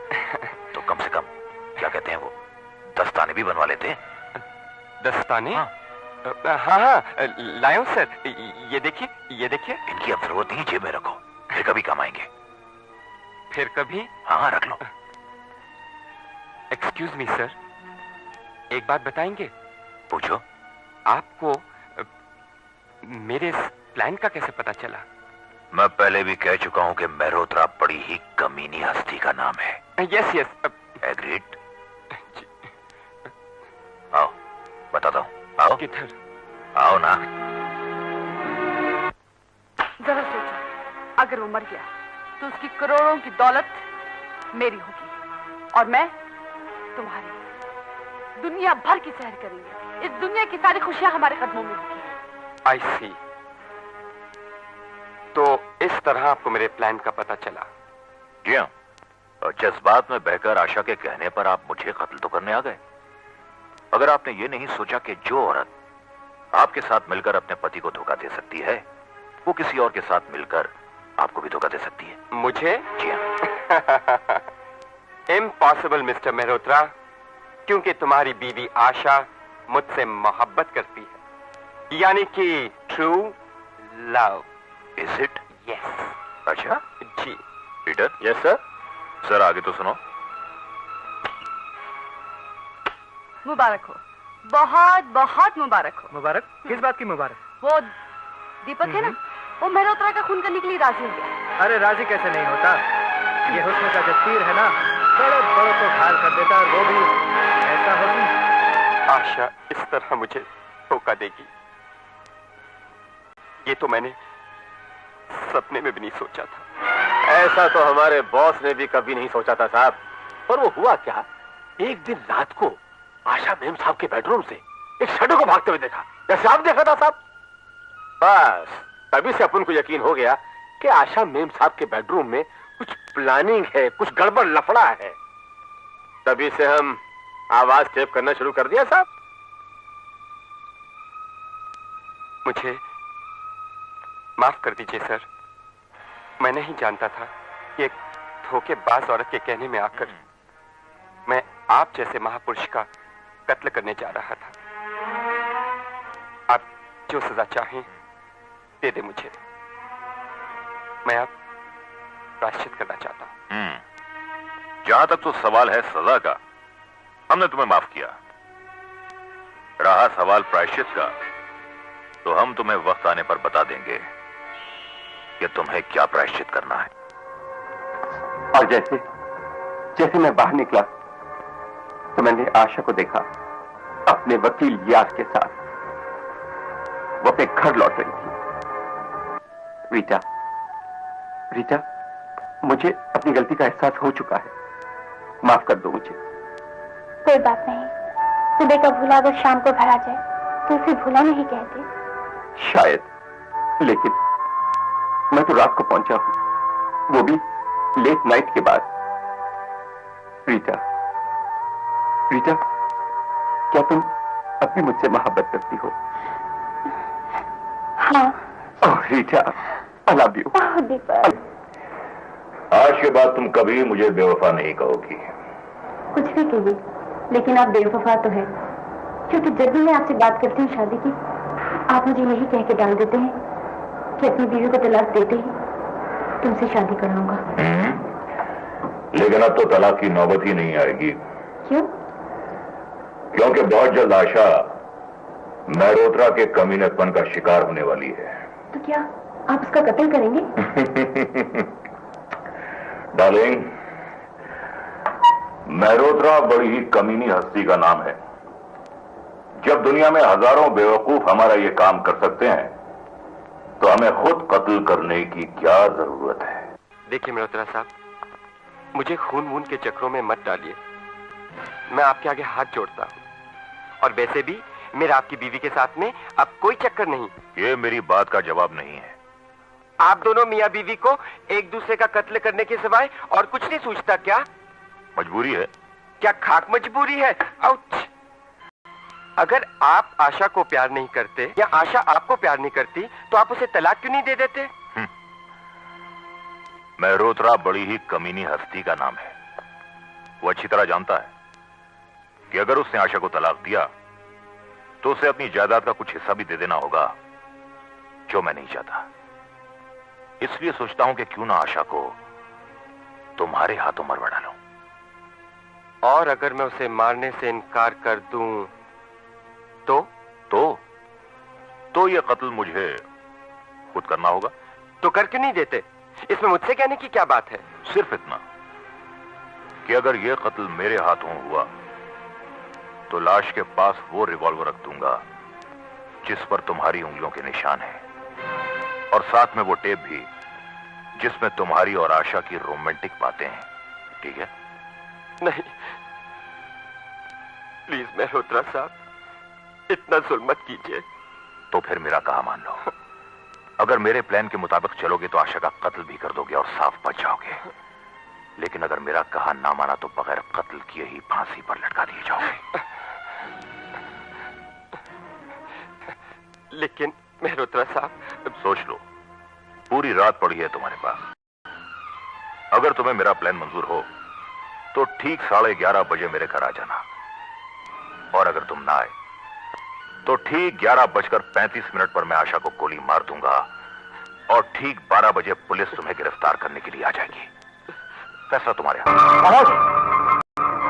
तो कम से कम क्या कहते हैं वो, दस्ताने भी बनवा लेते हैं। दस्ताने? हाँ हाँ, लायो सर। ये देखिए, ये देखिए। इनकी अब जरूरत नहीं, जेब में रखो, फिर कभी काम आएंगे। फिर कभी? हाँ रख लो। एक्सक्यूज मी सर, एक बात बताएंगे? पूछो। आपको मेरे इस प्लान का कैसे पता चला? मैं पहले भी कह चुका हूं कि मेहरोत्रा बड़ी ही कमीनी हस्ती का नाम है। Yes yes. एग्रीड। आओ बताता हूं। आओ। किधर? आओ ना। जरा सोचो, अगर वो मर गया तो उसकी करोड़ों की दौलत मेरी होगी और मैं तुम्हारी। दुनिया भर की सैर करेंगे, इस दुनिया की सारी खुशियां हमारे कदमों में होगी। आई सी। तो इस तरह आपको मेरे प्लान का पता चला? जी हाँ, और जज्बात में बहकर आशा के कहने पर आप मुझे कत्ल तो करने आ गए। अगर आपने ये नहीं सोचा कि जो औरत आपके साथ मिलकर अपने पति को धोखा दे सकती है, वो किसी और के साथ मिलकर आपको भी धोखा दे सकती है। मुझे? जी हाँ। इम्पॉसिबल मिस्टर मेहरोत्रा, क्योंकि तुम्हारी बीवी आशा मुझसे मोहब्बत करती है, यानी कि true love. Is it? Yes. अच्छा जी। पीटर? Yes sir. सर आगे तो सुनो। मुबारक हो, बहुत बहुत मुबारक हो। मुबारक? किस बात की मुबारक? वो दीपक है ना, वो मेहरोत्रा का खून करने के लिए राजी हो गया। अरे राजी कैसे नहीं होता? ये हुस्न का जो तीर है ना, बड़े बड़ों को घायल कर देता है, और वो भी ऐसा हुस्न। आशा इस तरह मुझे धोखा देगी, ये तो मैंने सपने में भी नहीं सोचा था। ऐसा तो हमारे बॉस ने भी कभी नहीं सोचा था साहब। पर वो हुआ क्या, एक दिन रात को आशा मेम साहब के बेडरूम से एक शैडो को भागते हुए देखा, जैसे आप देखा था साहब। बस तभी से अपन को यकीन हो गया कि आशा मेम साहब के बेडरूम में कुछ प्लानिंग है, कुछ गड़बड़ लफड़ा है। तभी से हम आवाज टेप करना शुरू कर दिया साहब। मुझे माफ कर दीजिए सर, मैं नहीं जानता था कि एक धोखेबाज औरत के कहने में आकर मैं आप जैसे महापुरुष का कत्ल करने जा रहा था। आप जो सजा चाहें दे दे मुझे, मैं आप प्रायश्चित करना चाहता हूं। जहां तक तो सवाल है सजा का, हमने तुम्हें माफ किया। रहा सवाल प्रायश्चित का, तो हम तुम्हें वक्त आने पर बता देंगे कि तुम्हें क्या प्रायश्चित करना है। और जैसे जैसे मैं बाहर निकला तो मैंने आशा को देखा अपने वकील यार के साथ। वो अपने घर लौट रही थी। रीटा, रीटा, मुझे अपनी गलती का एहसास हो चुका है, माफ कर दो मुझे। कोई बात नहीं, सुबह का भूला अगर शाम को घर आ जाए तो उसे भूला नहीं कहते। शायद, लेकिन मैं तो रात को पहुंचा हूं, वो भी लेट नाइट के बाद। रीटा, रीटा, क्या तुम अब भी मुझसे मोहब्बत करती हो? हाँ। ओह रीटा, आई लव यू। दीपक, आज के बाद तुम कभी मुझे बेवफा नहीं कहोगी। कुछ भी कहिए, लेकिन आप बेवफा तो है, क्योंकि जब भी मैं आपसे बात करती हूँ शादी की, आप मुझे यही कह के डाल देते हैं कि अपनी बीवी को तलाक देते ही तुमसे शादी कराऊंगा। लेकिन अब तो तलाक की नौबत ही नहीं आएगी। क्यों? क्योंकि बहुत जल्द आशा मेहरोत्रा के कमीनेपन का शिकार होने वाली है। तो क्या आप उसका कत्ल करेंगे? डार्लिंग, मेहरोत्रा बड़ी ही कमीनी हस्ती का नाम है। जब दुनिया में हजारों बेवकूफ हमारा ये काम कर सकते हैं, तो हमें खुद कत्ल करने की क्या जरूरत है? देखिए मेहरोत्रा साहब, मुझे खून वून के चक्रों में मत डालिए। मैं आपके आगे हाथ जोड़ता हूं। और वैसे भी मेरा आपकी बीवी के साथ में अब कोई चक्कर नहीं। ये मेरी बात का जवाब नहीं है। आप दोनों मियां बीवी को एक दूसरे का कत्ल करने के सिवाय और कुछ नहीं सूझता क्या? मजबूरी है। क्या खाक मजबूरी है? आउच! अगर आप आशा को प्यार नहीं करते या आशा आपको प्यार नहीं करती, तो आप उसे तलाक क्यों नहीं दे देते? मेहरोत्रा बड़ी ही कमीनी हस्ती का नाम है। वो अच्छी तरह जानता है कि अगर उसने आशा को तलाक दिया तो उसे अपनी जायदाद का कुछ हिस्सा भी दे देना होगा, जो मैं नहीं चाहता। इसलिए सोचता हूं कि क्यों ना आशा को तुम्हारे हाथों मरवा डालूं। और अगर मैं उसे मारने से इनकार कर दूं तो ये कत्ल मुझे खुद करना होगा। तो कर क्यों नहीं देते? इसमें मुझसे कहने की क्या बात है? सिर्फ इतना कि अगर यह कत्ल मेरे हाथों हुआ तो लाश के पास वो रिवॉल्वर रख दूंगा जिस पर तुम्हारी उंगलियों के निशान हैं, और साथ में वो टेप भी जिसमें तुम्हारी और आशा की रोमांटिक बातें हैं। ठीक है? नहीं, प्लीज मेहरोत्रा साहब, इतना जुल्म मत कीजिए। तो फिर मेरा कहा मान लो। अगर मेरे प्लान के मुताबिक चलोगे तो आशा का कत्ल भी कर दोगे और साफ बच जाओगे। लेकिन अगर मेरा कहा ना माना तो बगैर कत्ल किए ही फांसी पर लटका दिए जाओगे। लेकिन मेहरोत्रा साहब, सोच लो, पूरी रात पड़ी है तुम्हारे पास। अगर तुम्हें मेरा प्लान मंजूर हो तो ठीक 11:30 बजे मेरे घर आ जाना, और अगर तुम ना आए तो ठीक 11:35 पर मैं आशा को गोली मार दूंगा, और ठीक 12 बजे पुलिस तुम्हें गिरफ्तार करने के लिए आ जाएगी। फैसला तुम्हारे हाथ।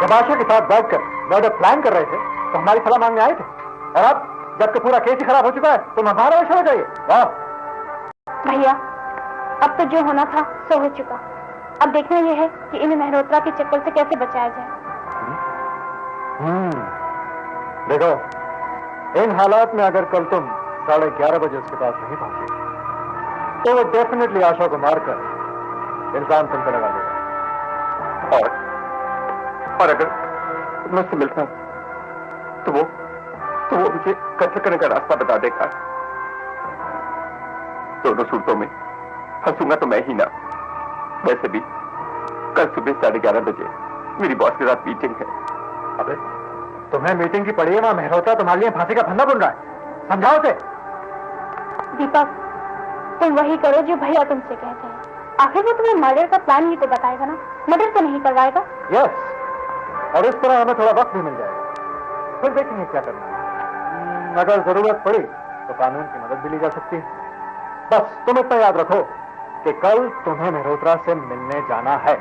जब आशा के साथ बैठकर मर्डर प्लान कर रहे थे तो हमारी सलाह मांगने आए थे, और अब जबकि पूरा केस ही खराब हो चुका है तो हमारा वैसा हो जाइए। भैया, अब तो जो होना था सो हो चुका। अब देखना यह है कि इन्हें मेहरोत्रा के चक्कर से कैसे बचाया जाए। देखो, इन हालात में अगर कल तुम 11:30 बजे उसके पास नहीं पहुंचे तो वो डेफिनेटली आशा को मारकर इल्जाम तुम पर लगा देगा। और अगर मैं उससे मिलता हूं तो वो मुझे कत्ल करने का रास्ता बता देगा। दोनों सूरतों में हंसूंगा तो मैं ही ना। वैसे भी कल सुबह 11:30 बजे मेरी बॉस के साथ मीटिंग है। अबे, तुम्हें मीटिंग की पड़ी है, वहां मेहरोत्रा तुम्हारे लिए फांसी का फंदा बुन रहा है। समझाओ उसे। दीपक, तुम वही करो जो भैया तुमसे कहते हैं। आखिर वो तुम्हें मर्डर का प्लान ही तो बताएगा ना, मर्डर तो नहीं करवाएगा। यस, और इस तरह हमें थोड़ा वक्त भी मिल जाएगा। फिर देखेंगे क्या करना है। अगर जरूरत पड़ी तो कानून की मदद भी ली जा सकती है। बस तुम इतना याद रखो कि कल तुम्हें मेहरोत्रा से मिलने जाना है।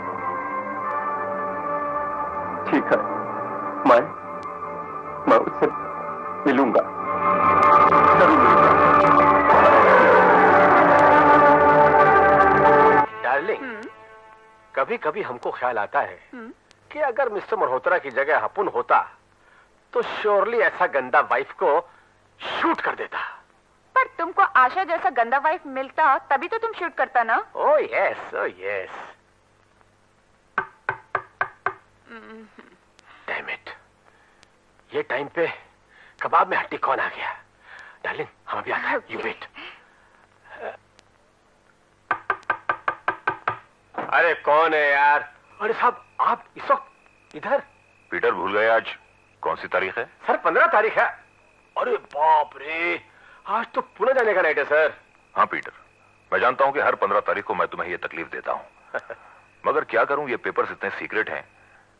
ठीक है, मैं उससे मिलूंगा। जरूर मिलूंगा। डार्लिंग, कभी कभी हमको ख्याल आता है कि अगर मिस्टर मल्होत्रा की जगह हपुन होता तो श्योरली ऐसा गंदा वाइफ को शूट कर देता। पर तुमको आशा जैसा गंदा वाइफ मिलता तभी तो तुम शूट करता ना। Oh yes, oh yes. Damn it, ये टाइम पे कबाब में हड्डी कौन आ गया? डार्लिंग, हम अभी आते हैं। You wait. अरे कौन है यार? अरे साहब, आप इस वक्त इधर? पीटर भूल गए आज कौन सी तारीख है? सर 15 तारीख है। अरे बाप रे, आज तो पुणे जाने का नाइट है सर। हाँ पीटर, मैं जानता हूं कि हर 15 तारीख को मैं तुम्हें ये तकलीफ देता हूं, मगर क्या करूं, ये पेपर्स इतने सीक्रेट हैं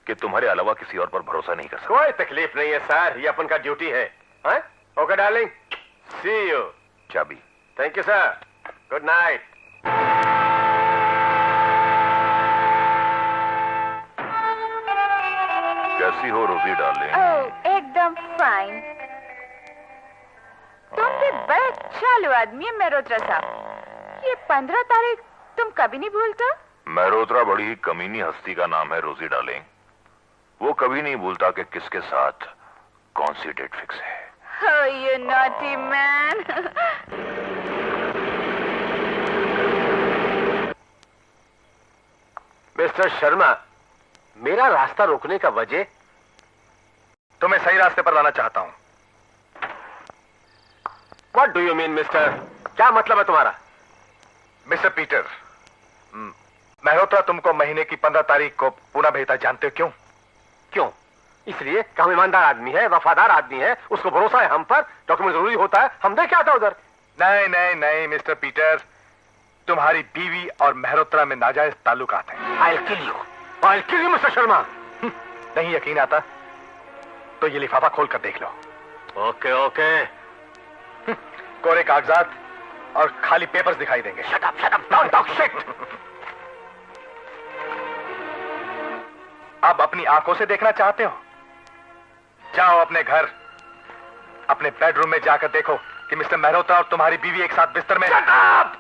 कि तुम्हारे अलावा किसी और पर भरोसा नहीं कर सकता। कोई तकलीफ नहीं है सर, ये अपन का ड्यूटी है। Okay darling, see you. चाबी। Thank you sir, good night. कैसी हो रोजी डार्लिंग? ओह, एकदम फाइन। तुम भी बड़ा चालू आदमी है मेहरोत्रा साहब। ये 15 तारीख तुम कभी नहीं भूलता? मेहरोत्रा बड़ी ही कमीनी हस्ती का नाम है रोजी डार्लिंग। वो कभी नहीं भूलता कि किसके साथ कौन सी डेट फिक्स है। Oh, you naughty man. Mister Sharma, मेरा रास्ता रोकने का वजह? तो मैं सही रास्ते पर लाना चाहता हूं। What do you mean, mister? क्या मतलब है तुम्हारा? मिस्टर पीटर, मेहरोत्रा तुमको महीने की 15 तारीख को पुणे भेजा, जानते हो क्यों? क्यों? इसलिए कि हम ईमानदार आदमी है, वफादार आदमी है, उसको भरोसा है हम पर, डॉक्यूमेंट जरूरी होता है, हम देख के आता उधर। नहीं नहीं नहीं मिस्टर पीटर, तुम्हारी बीवी और मेहरोत्रा में नाजायज ताल्लुकात हैं। I'll kill you, mister Sharma. नहीं यकीन आता तो ये लिफाफा खोल कर देख लो। Okay okay. कोरे कागजात और खाली पेपर्स दिखाई देंगे। Shut up, don't talk shit. अब अपनी आंखों से देखना चाहते हो? जाओ अपने घर, अपने बेडरूम में जाकर देखो कि मिस्टर मेहरोत्रा और तुम्हारी बीवी एक साथ बिस्तर में। Shut up!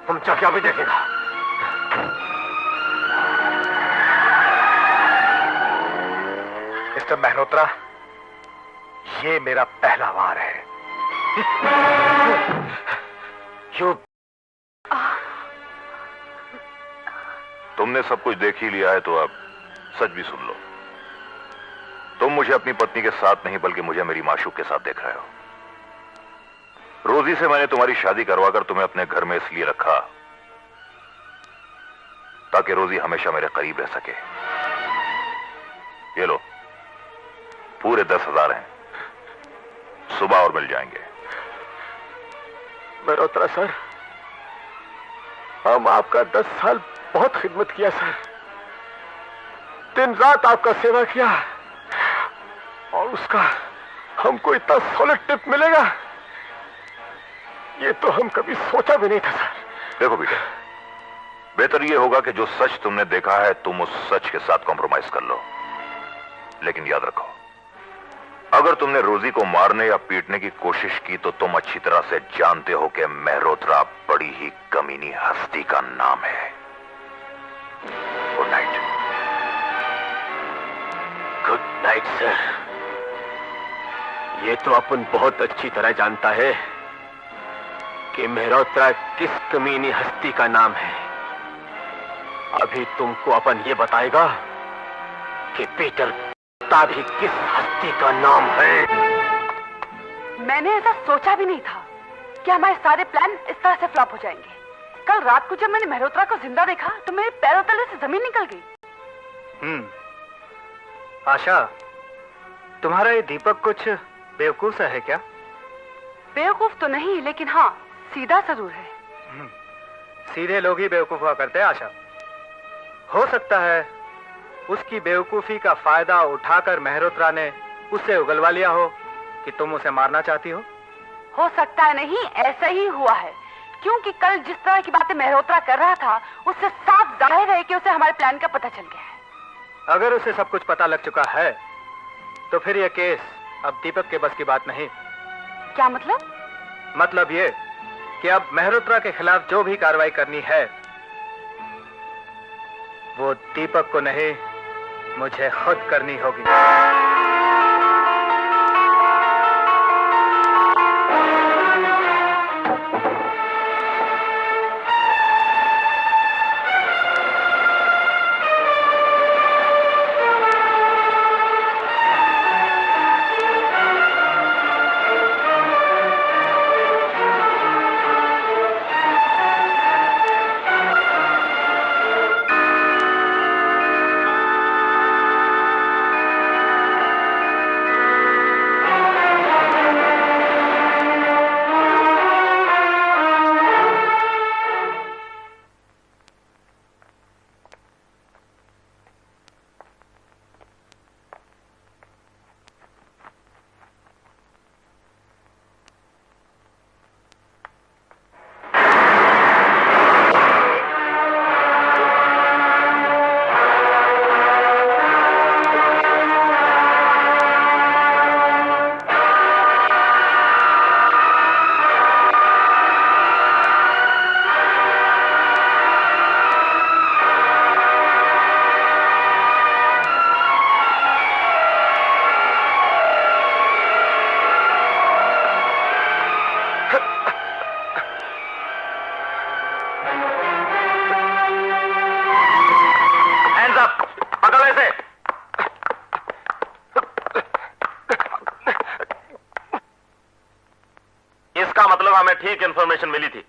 हम क्या भी देखेगा। मिस्टर मेहरोत्रा, ये मेरा पहला वार है। तुमने सब कुछ देख ही लिया है तो अब सच भी सुन लो। तुम मुझे अपनी पत्नी के साथ नहीं बल्कि मुझे मेरी माशूक के साथ देख रहे हो। रोजी से मैंने तुम्हारी शादी करवाकर तुम्हें अपने घर में इसलिए रखा ताकि रोजी हमेशा मेरे करीब रह सके। ये लो, पूरे 10,000 हैं, सुबह और मिल जाएंगे। मेहरोत्रा सर, हम आपका 10 साल बहुत खिदमत किया सर, दिन रात आपका सेवा किया और उसका हमको इतना सॉलिड टिप मिलेगा ये तो हम कभी सोचा भी नहीं था सर। देखो बेटा, बेहतर ये होगा कि जो सच तुमने देखा है तुम उस सच के साथ कॉम्प्रोमाइज कर लो, लेकिन याद रखो अगर तुमने रोजी को मारने या पीटने की कोशिश की तो तुम अच्छी तरह से जानते हो कि मेहरोत्रा बड़ी ही कमीनी हस्ती का नाम है। Good night. Good night sir. ये तो अपन बहुत अच्छी तरह जानता है कि मेहरोत्रा किस कमीनी हस्ती का नाम है। अभी तुमको अपन ये बताएगा कि पीटर भी किस हस्ती का नाम है। मैंने ऐसा सोचा भी नहीं था कि हमारे सारे प्लान इस तरह से फ्लॉप हो जाएंगे। कल रात को जब मैंने मेहरोत्रा को जिंदा देखा तो मेरे पैरों तले से जमीन निकल गई। आशा, तुम्हारा ये दीपक कुछ बेवकूफ सा है क्या? बेवकूफ तो नहीं, लेकिन हाँ सीधा जरूर है। सीधे लोग ही बेवकूफ हुआ करते हैं आशा। हो सकता है उसकी बेवकूफी का फायदा उठाकर मेहरोत्रा ने उससे उगलवा लिया हो कि तुम उसे मारना चाहती हो। हो सकता है नहीं, ऐसा ही हुआ है, क्योंकि कल जिस तरह की बातें मेहरोत्रा कर रहा था उससे साफ जाहिर है कि उसे हमारे प्लान का पता चल गया है। अगर उसे सब कुछ पता लग चुका है तो फिर यह केस अब दीपक के बस की बात नहीं। क्या मतलब? मतलब ये कि अब मेहरोत्रा के खिलाफ जो भी कार्रवाई करनी है वो दीपक को नहीं, मुझे खुद करनी होगी। इसका मतलब हमें ठीक इंफॉर्मेशन मिली थी।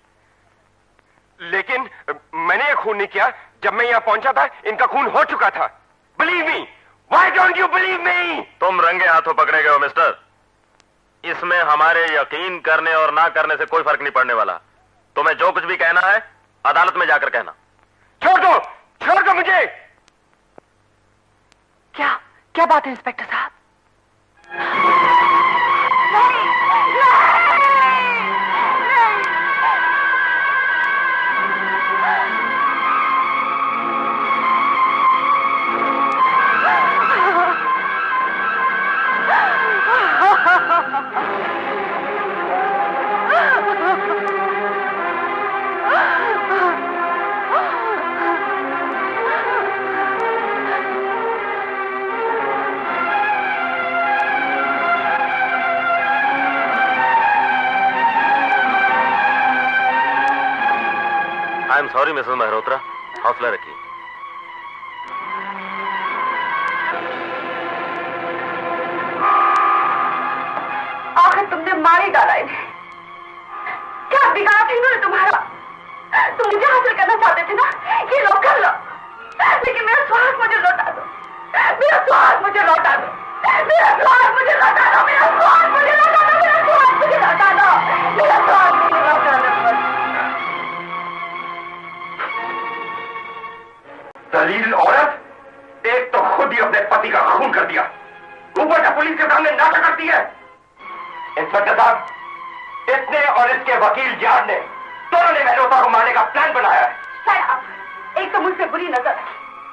लेकिन मैंने ये खून नहीं किया। जब मैं यहाँ पहुंचा था इनका खून हो चुका था। Believe me, why don't you believe me? तुम रंगे हाथों पकड़े गए हो मिस्टर। इसमें हमारे यकीन करने और ना करने से कोई फर्क नहीं पड़ने वाला। तुम्हें जो कुछ भी कहना है अदालत में जाकर कहना। छोड़ दो मुझे। क्या बात है इंस्पेक्टर साहब? I am sorry Mrs Mehrotra, हौसला रखिए। आखिर तुमने मार ही डाला इन्हें। क्या बिगाड़ा था इन्होंने तुम्हारा? तुम मुझे हासिल करना चाहते थे ना, ये लो कर लो। लेकिन मेरा स्वास्थ्य मुझे लौटा दो, मेरा स्वास्थ्य मुझे लौटा दो, मेरा स्वास्थ्य मुझे लौटा दो, मेरा स्वास्थ्य मुझे लौटा दो, मेरा स्वास्थ्य मुझे लौटा दो, मेरा स्वास्थ्य मुझे लौटा दो। दलील औरत, एक तो खुद ही अपने पति का खून कर दिया, ऊपर से पुलिस के सामने नाटक करती है। इंस्पेक्टर साहब, इसने और इसके वकील जान ने दोनों ने मेहरोत्रा को मारने का प्लान बनाया है। एक तो मुझसे बुरी नजर,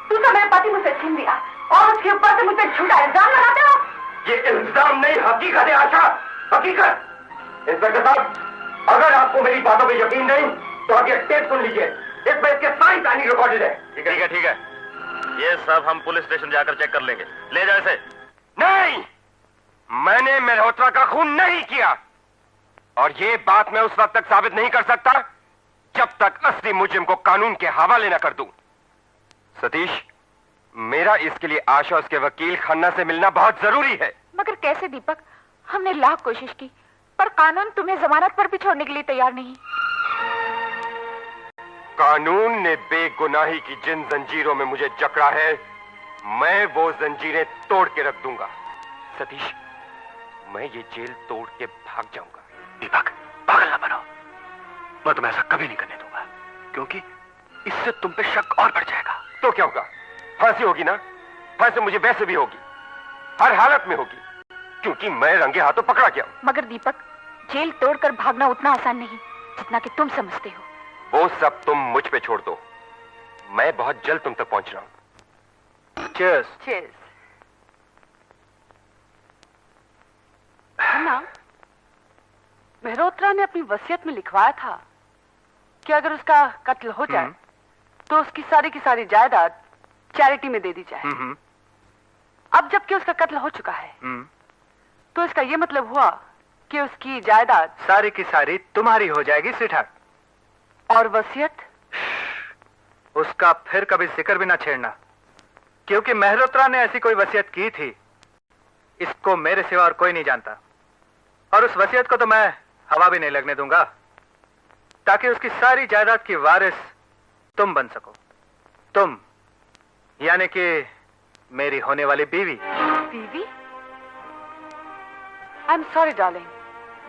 दूसरा मेरा पति मुझसे छीन लिया और उसके ऊपर से मुझ पर झूठा इल्जाम लगाते हो। ये इल्जाम नहीं, हकीकत है आशा, हकीकत। इंस्पेक्टर साहब, अगर आपको मेरी बातों पे यकीन नहीं तो आगे टेप सुन लीजिए, इसमें इसके सारी कहानी रिकॉर्डेड है। ठीक है, ये सब हम पुलिस स्टेशन जाकर चेक कर लेंगे। ले जाओ इसे। नहीं, मैंने मेहरोत्रा का खून नहीं किया, और ये बात मैं उस वक्त तक साबित नहीं कर सकता जब तक असली मुजरिम को कानून के हवाले न कर दूं। सतीश, मेरा इसके लिए आशा उसके वकील खन्ना से मिलना बहुत जरूरी है। मगर कैसे दीपक? हमने लाख कोशिश की, पर कानून तुम्हें जमानत पर भी छोड़ने के लिए तैयार नहीं। कानून ने बेगुनाही की जिन जंजीरों में मुझे जकड़ा है, मैं वो जंजीरें तोड़ के रख दूंगा। सतीश, मैं ये जेल तोड़ के भाग जाऊंगा। दीपक, पागल ना बनो। मैं तुम्हें ऐसा कभी नहीं करने दूंगा, क्योंकि इससे तुम पे शक और बढ़ जाएगा। तो क्या होगा? फांसी होगी ना? फांसी मुझे वैसे भी होगी, हर हालत में होगी, क्योंकि मैं रंगे हाथों पकड़ा गया। मगर दीपक, जेल तोड़कर भागना उतना आसान नहीं जितना कि तुम समझते हो। वो सब तुम मुझ पे छोड़ दो, मैं बहुत जल्द तुम तक पहुंच रहा हूं। चीयर्स। चीयर्स। ना, मेहरोत्रा ने अपनी वसीयत में लिखवाया था कि अगर उसका कत्ल हो जाए तो उसकी सारी की सारी जायदाद चैरिटी में दे दी जाए। अब जबकि उसका कत्ल हो चुका है तो इसका यह मतलब हुआ कि उसकी जायदाद सारी की सारी तुम्हारी हो जाएगी स्वीटहार्ट। और वसीयत उसका फिर कभी जिक्र भी ना छेड़ना, क्योंकि मेहरोत्रा ने ऐसी कोई वसीयत की थी, इसको मेरे सिवा और कोई नहीं जानता। और उस वसीयत को तो मैं हवा भी नहीं लगने दूंगा, ताकि उसकी सारी जायदाद की वारिस तुम बन सको। तुम यानी कि मेरी होने वाली बीवी। बीवी? आई एम सॉरी डार्लिंग,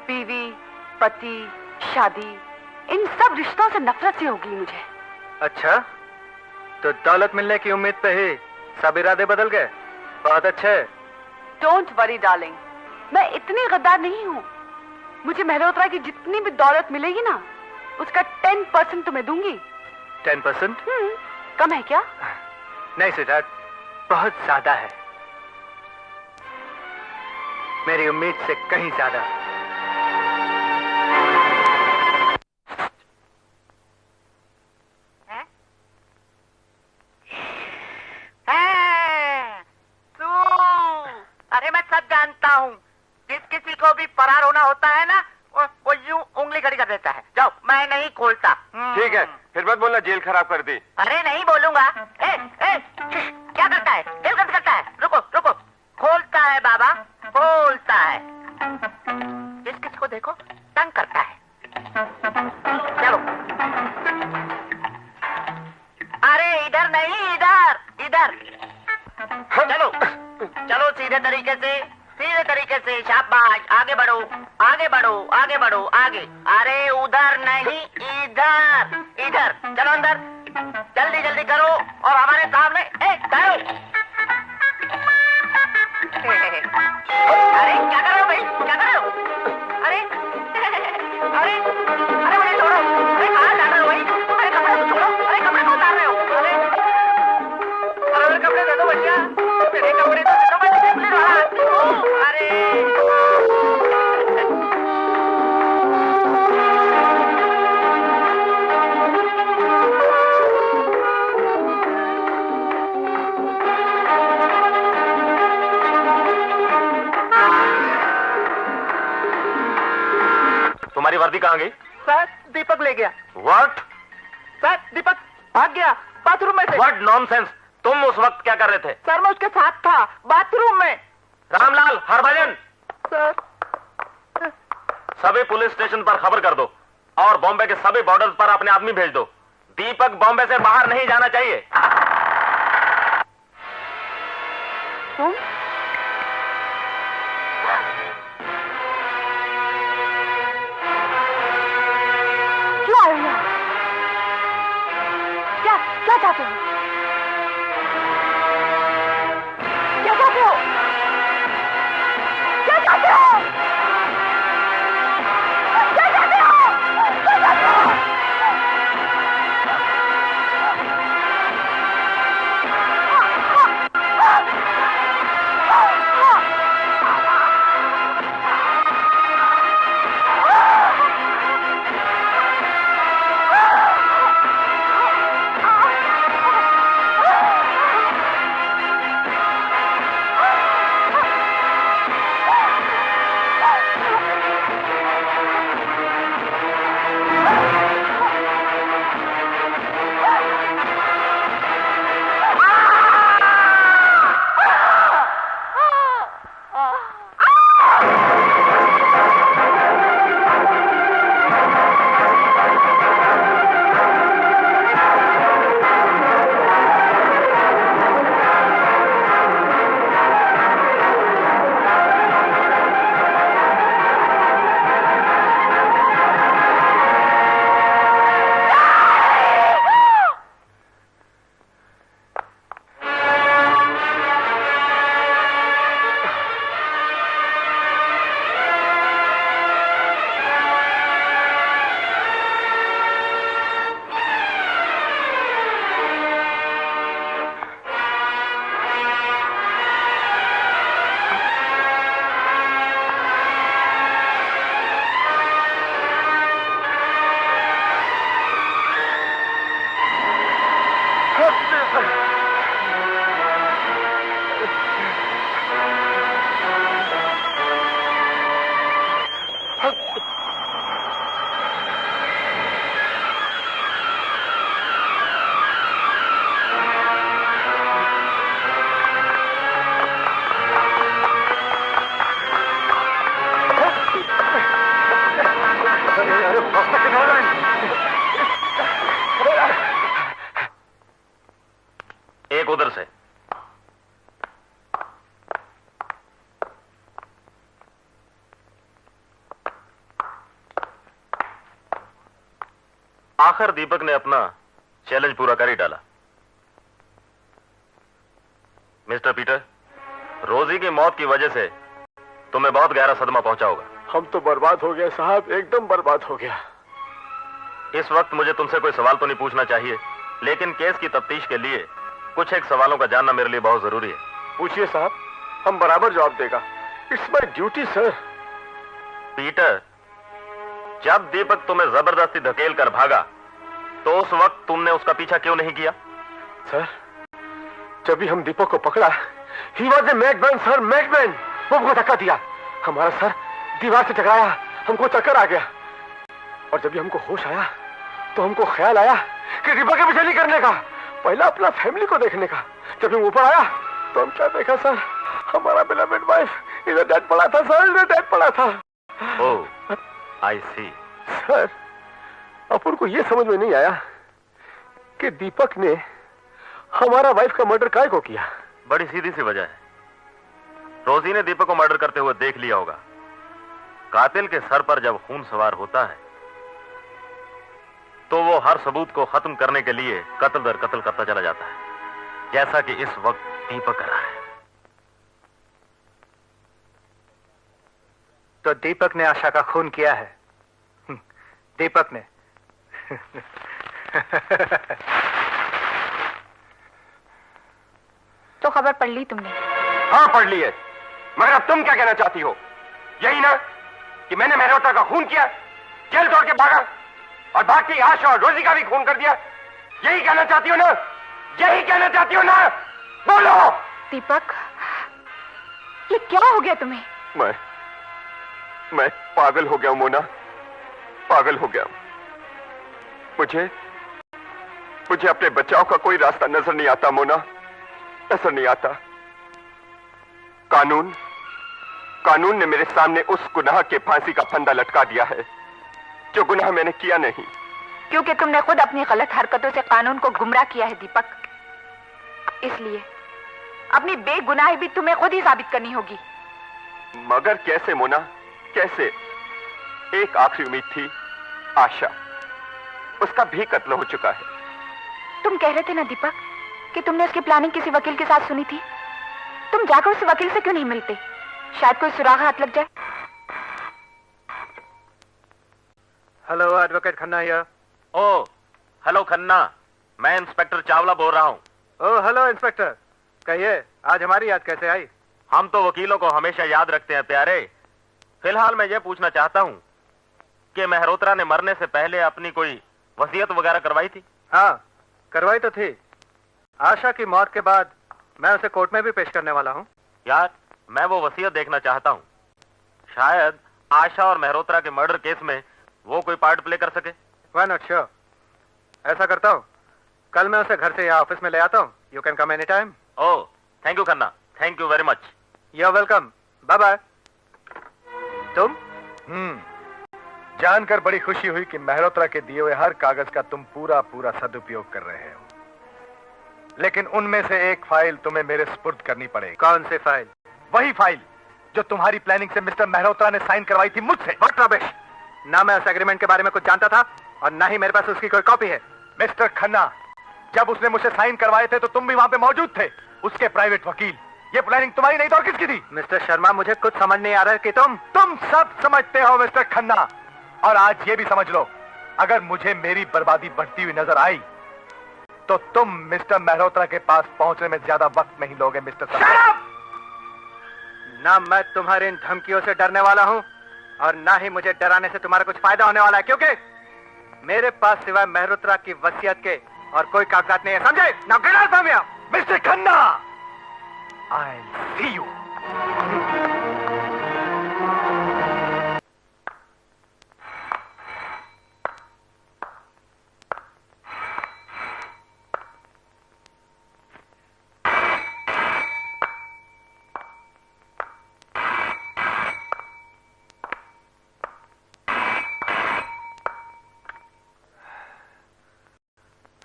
बीवी, पति, शादी, इन सब रिश्तों से नफरत सी होगी मुझे। अच्छा, तो दौलत मिलने की उम्मीद पे ही सब इरादे बदल गए। बहुत अच्छे। डोंट वरी डार्लिंग, मैं इतनी गद्दार नहीं हूँ। मुझे मेहरोत्रा की जितनी भी दौलत मिलेगी ना, उसका 10% तुम्हें दूंगी। 10%? कम है क्या? नहीं स्वीटहार्ट, बहुत ज्यादा है, मेरी उम्मीद से कहीं ज्यादा। अरे मैं सब जानता हूँ, जिस किसी को भी फरार होना होता है ना, वो यूं उंगली खड़ी कर देता है। जाओ, मैं नहीं खोलता। ठीक है, फिर मत बोलना जेल खराब कर दी। अरे नहीं बोलूंगा। क्या करता है? जेल बंद करता है? रुको रुको, खोलता है बाबा, खोलता है। जिस किसी को देखो तंग करता है। चलो। अरे इधर नहीं, इधर इधर। चलो चलो, सीधे तरीके से, सीधे तरीके से, शाबाश, आगे बढ़ो, आगे बढ़ो, आगे बढ़ो, आगे। अरे उधर नहीं, इधर इधर। चलो अंदर, जल्दी जल्दी करो और हमारे सामने करो। अरे क्या कर रहे हो भाई, क्या कर रहे हो? अरे अरे अरे मुझे छोड़ो। अरे कहाँ जा रहे हो भाई? अरे कपड़े तो छोड़ो। अरे कपड़े तो उतार रहे हो? अरे कपड़े दे दो भैया, मेरे कपड़े तो दे दो, मैं डिसिप्लिन वाला आदमी हूँ। अरे तुम्हारी वर्दी कहाँ गई? सर दीपक ले गया। व्हाट? सर दीपक भाग गया बाथरूम में से। What nonsense! तुम उस वक्त क्या कर रहे थे? सर मैं उसके साथ था बाथरूम में। रामलाल, हरभजन, सर सभी पुलिस स्टेशन पर खबर कर दो और बॉम्बे के सभी बॉर्डर्स पर अपने आदमी भेज दो। दीपक बॉम्बे से बाहर नहीं जाना चाहिए। तुम क्यों आए हो यहाँ? क्या क्या चाहते हो? क्या चाहते हो? क्या चाहते हो? क्या चाहते हो? क्या चाहते हो? एक उधर से। आखिर दीपक ने अपना चैलेंज पूरा कर ही डाला। मिस्टर पीटर, रोजी की मौत की वजह से तुम्हें बहुत गहरा सदमा पहुंचा होगा। हम तो बर्बाद हो गए साहब, एकदम बर्बाद हो गया। इस वक्त मुझे तुमसे कोई सवाल तो नहीं पूछना चाहिए, लेकिन केस की तफ्तीश के लिए कुछ एक सवालों का जानना मेरे लिए बहुत जरूरी है। पूछिए साहब, हम बराबर जवाब देगा। It's my duty sir. Peter, जब दीपक तुम्हें जबरदस्ती धकेल कर भागा तो उस वक्त तुमने उसका पीछा क्यों नहीं किया? सर, जब भी हम दीपक को पकड़ा, he was a madman sir, madman. वो हमको धक्का दिया, हमारा सर दीवार से टकराया, हमको चक्कर आ गया। और जब भी हमको होश आया तो हमको ख्याल आया कि दीपक के पीछे नहीं करने का, पहला अपना फैमिली को देखने का। जब हम ऊपर आया तो हम क्या देखा सर, हमारा बिलवेड वाइफ इधर डेड पड़ा था सर, इधर डेड पड़ा था। ओह, आई सी। सर, अपन को यह समझ में नहीं आया कि दीपक ने हमारा वाइफ का मर्डर काहे को किया। बड़ी सीधी सी वजह है, रोजी ने दीपक को मर्डर करते हुए देख लिया होगा। कातिल के सर पर जब खून सवार होता है तो वो हर सबूत को खत्म करने के लिए कत्ल दर कत्ल करता चला जाता है, जैसा कि इस वक्त दीपक कर रहा है। तो दीपक ने आशा का खून किया है। दीपक ने। तो खबर पढ़ ली तुमने? हाँ पढ़ ली है, मगर अब तुम क्या कहना चाहती हो? यही ना कि मैंने मेहरोत्रा का खून किया, जेल तोड़ के भागा और भागती आशा और रोजी का भी खून कर दिया। यही कहना चाहती हो ना? यही कहना चाहती हो ना? बोलो। दीपक, ये क्या हो गया तुम्हें? मैं पागल हो गया हूं मोना, पागल हो गया। मुझे अपने बचाव का कोई रास्ता नजर नहीं आता मोना, नजर नहीं आता। कानून ने मेरे सामने उस गुनाह के फांसी का फंदा लटका दिया है जो गुनाह मैंने किया नहीं। क्योंकि तुमने खुद अपनी गलत हरकतों से कानून को गुमराह किया है दीपक, इसलिए अपनी बेगुनाही भी तुम्हें खुद ही साबित करनी होगी। मगर कैसे मोना, कैसे? एक आखिरी उम्मीद थी, आशा, उसका भी कत्ल हो चुका है। तुम कह रहे थे ना दीपक कि तुमने उसकी प्लानिंग किसी वकील के साथ सुनी थी। तुम जाकर उस वकील से क्यों नहीं मिलते? शायद कोई सुराग हाथ लग जाए। Hello, advocate Khanna here. Oh, hello Khanna, मैं इंस्पेक्टर चावला बोल रहा हूँ। ओ हेलो इंस्पेक्टर, कहिए आज हमारी याद कैसे आई? हम तो वकीलों को हमेशा याद रखते हैं प्यारे। फिलहाल मैं ये पूछना चाहता हूँ कि मेहरोत्रा ने मरने से पहले अपनी कोई वसीयत वगैरह करवाई थी? हाँ, करवाई तो थी। आशा की मौत के बाद मैं उसे कोर्ट में भी पेश करने वाला हूँ। यार, मैं वो वसीयत देखना चाहता हूँ। शायद आशा और मेहरोत्रा के मर्डर केस में वो कोई पार्ट प्ले कर सके। Why not sure. ऐसा करता हूँ, कल मैं उसे घर से यहाँ ऑफिस में ले आता हूँ। You can come any time. Oh, thank you Khanna, thank you very much. You are welcome, bye bye. तुम? जानकर बड़ी खुशी हुई कि मेहरोत्रा के दिए हुए हर कागज का तुम पूरा सदुपयोग कर रहे हो, लेकिन उनमें से एक फाइल तुम्हें मेरे सुपुर्द करनी पड़ेगी। कौन सी फाइल? वही फाइल जो तुम्हारी प्लानिंग से मिस्टर मेहरोत्रा ने साइन करवाई थी मुझसे। What rubbish! ना मैं उस एग्रीमेंट के बारे में कुछ जानता था और ना ही मेरे पास उसकी कोई कॉपी है। मिस्टर खन्ना, जब उसने मुझसे साइन करवाए थे तो तुम भी वहां पे मौजूद थे, उसके प्राइवेट वकील। ये प्लानिंग तुम्हारी नहीं तो और किसकी थी? मिस्टर शर्मा, मुझे कुछ समझ नहीं आ रहा है कि तुम सब समझते हो मिस्टर खन्ना, और आज ये भी समझ लो, अगर मुझे मेरी बर्बादी बढ़ती हुई नजर आई तो तुम मिस्टर मेहरोत्रा के पास पहुंचने में ज्यादा वक्त नहीं लोगे मिस्टर शर्मा। ना मैं तुम्हारी इन धमकियों से डरने वाला हूं और ना ही मुझे डराने से तुम्हारा कुछ फायदा होने वाला है, क्योंकि मेरे पास सिवाय मेहरोत्रा की वसीयत के और कोई कागजात नहीं है, समझे? Now get out from here. Mister Khanna, I see you.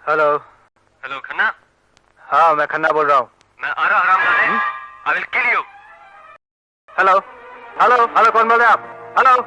Hello. Hello Khanna. हाँ, मैं खन्ना बोल रहा हूँ। मैं आ रहा हरामजादे, I will kill you. Hello hello hello, कौन बोल रहे हैं आप? हेलो।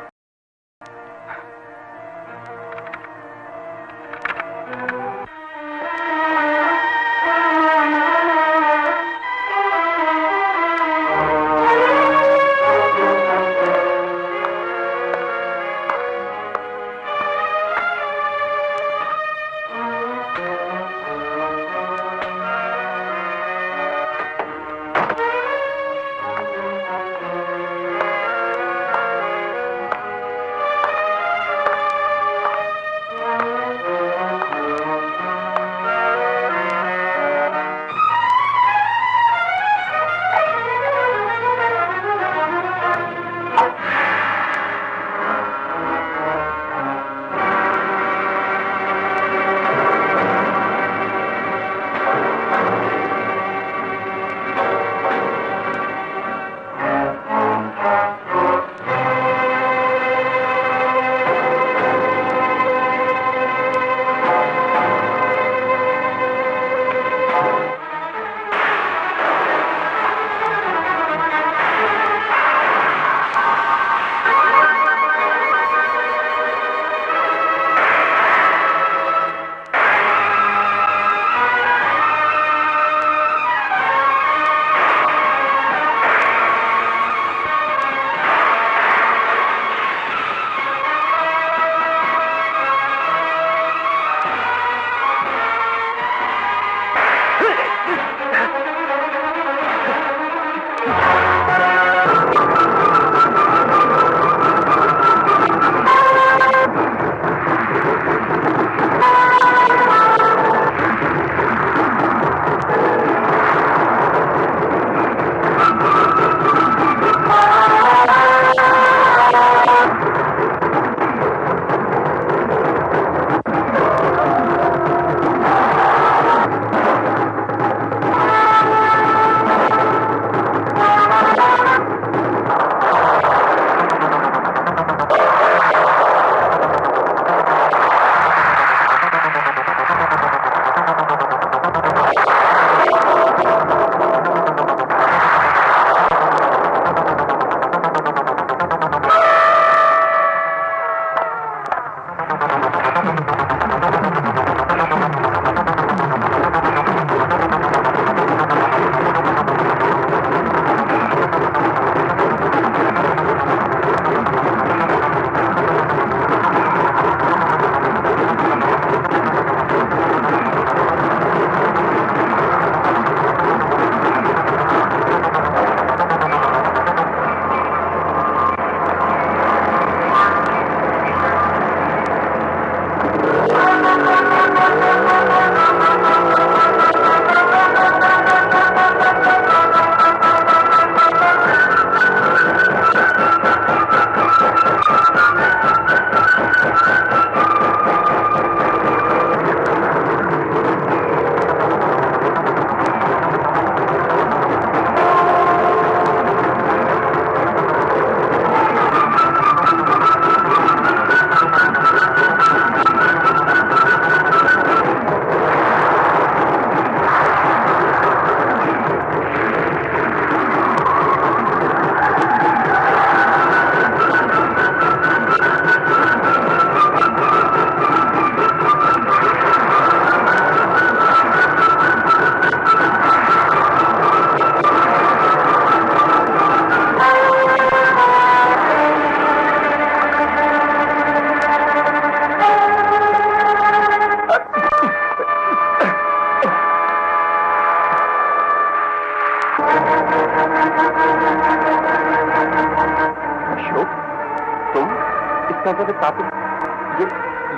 मतलब कातिल,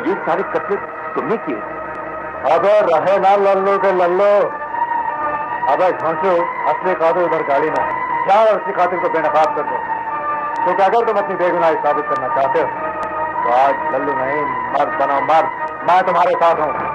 ये सारे कत्ले तुमने किए? अबे रहे ना लल्लो तो लल्लो। अबे घोंसो, असली कातिल उधर गाड़ी में है। जाओ असली कातिल को बेनकाब कर दो, क्योंकि अगर तुम अपनी बेगुनाही साबित करना चाहते हो तो आज लल्लू नहीं, मर्द बनो मर्द। मैं तुम्हारे साथ हूं।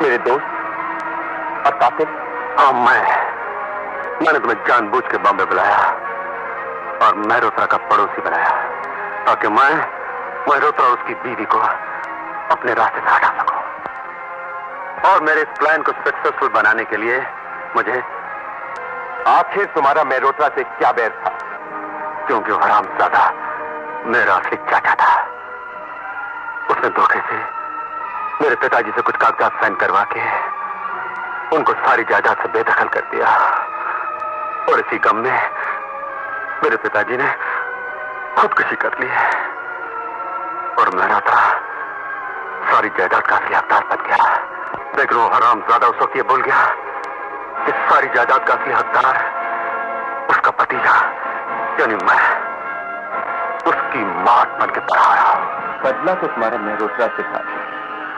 मेरे दोस्त और कातिल? हाँ, मैंने तुम्हें जानबूझ के बॉम्बे बुलाया और मेहरोत्रा का पड़ोसी बनाया ताकि मैं मेहरोत्रा और उसकी बीवी को अपने रास्ते से हटा सकूं। और मेरे इस प्लान को सक्सेसफुल बनाने के लिए मुझे आखिर तुम्हारा मेहरोत्रा से क्या बैर था? क्योंकि वो हरामजादा मेरा असली चाचा था। उसने धोखे से मेरे पिताजी से कुछ कागजात साइन करवा के उनको सारी जायदाद से बेदखल कर दिया और इसी गम में मेरे पिताजी ने खुदकुशी कर ली और मेहरोत्रा सारी जायदाद का असली हकदार बन गया। लेकिन वो हरामजादा उस वक्त ये भूल गया कि सारी जायदाद का असली हकदार उसका भतीजा यानी मैं उसकी मौत बन के पढ़ाया। बदला तो तुम्हारे मेहरोत्रा से था,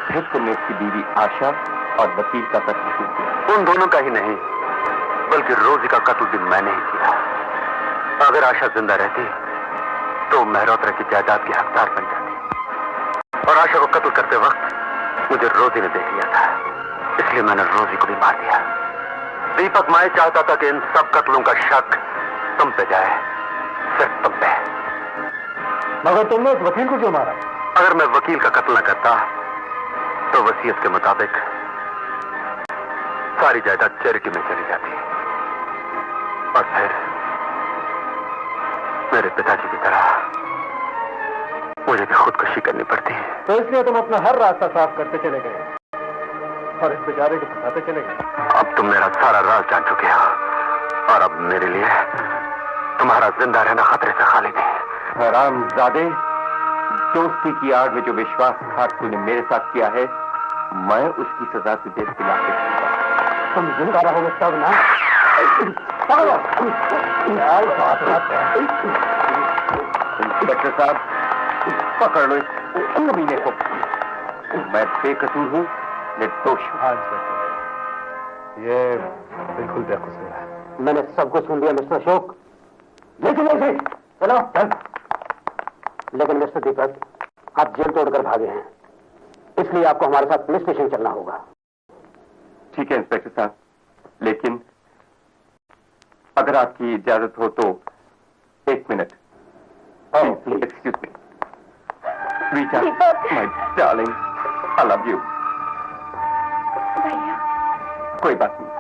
फिर तुमने उसकी बीवी आशा और वकील का कत्ल क्यों किया? उन दोनों का ही नहीं बल्कि रोजी का कत्ल भी मैंने ही किया। अगर आशा जिंदा रहती तो मेहरोत्रा की जायदाद की हकदार बन जाती और आशा को कत्ल करते वक्त मुझे रोजी ने देख लिया था, इसलिए मैंने रोजी को भी मार दिया। दीपक मैं चाहता था कि इन सब कत्लों का शक तुम पे जाए, सिर्फ तुम पे। मगर तुमने उस वकील को क्यों मारा? अगर मैं वकील का कत्ल न करता तो वसीयत के मुताबिक सारी जायदाद चैरिटी में चली जाती और फिर मेरे पिताजी की तरह मुझे भी खुदकुशी करनी पड़ती। तो इसलिए तुम अपना हर रास्ता साफ करते चले गए और इस बेचारे को फंसाते चले गए। अब तुम मेरा सारा राज जान चुके हो और अब मेरे लिए तुम्हारा जिंदा रहना खतरे से खाली नहीं। हरामजादे, दोस्ती की आड़ में जो विश्वासघात तूने मेरे साथ किया है, मैं उसकी सजा तुझे दिला के दूंगा। तुम जिंदा रहोगे तब ना। इंस्पेक्टर साहब, पकड़ लो इस कमीने को। मैं बेकसूर हूँ, निर्दोष हूँ। हाँ इंस्पेक्टर, ये बिल्कुल बेकसूर है। मैंने सब कुछ सुन लिया मिस्टर अशोक। लेकिन चलो चल। लेकिन मिस्टर दीपक, आप जेल तोड़कर भागे हैं, इसलिए आपको हमारे साथ पुलिस स्टेशन चलना होगा। ठीक है इंस्पेक्टर साहब, लेकिन अगर आपकी इजाजत हो तो 1 minute. Excuse me. Rita, my darling, I love you. भैया, कोई बात नहीं,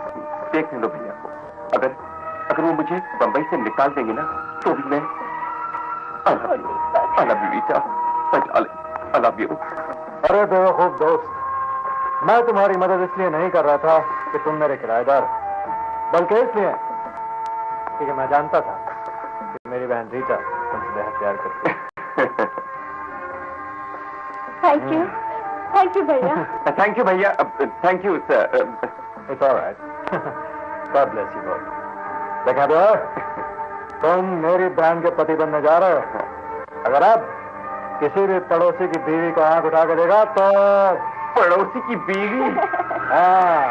देखने दो भैया को। अगर वो मुझे बंबई से निकाल देंगे ना, तो भी मैं आई love you Rita, my darling, I love you. अरे बेवकूफ दोस्त, मैं तुम्हारी मदद इसलिए नहीं कर रहा था कि तुम मेरे किराएदार, बल्कि इसलिए क्योंकि मैं जानता था कि मेरी बहन रीटा तुमसे बेहद प्यार करती है। थैंक यू भैया। थैंक यू भैया, thank you sir. It's alright. God bless you both. देखा दो, तुम मेरी बहन के पति बनने जा रहे हो। अगर अब किसी भी पड़ोसी की बीवी को आंख उठा के देगा तो पड़ोसी की बीवी? हाँ,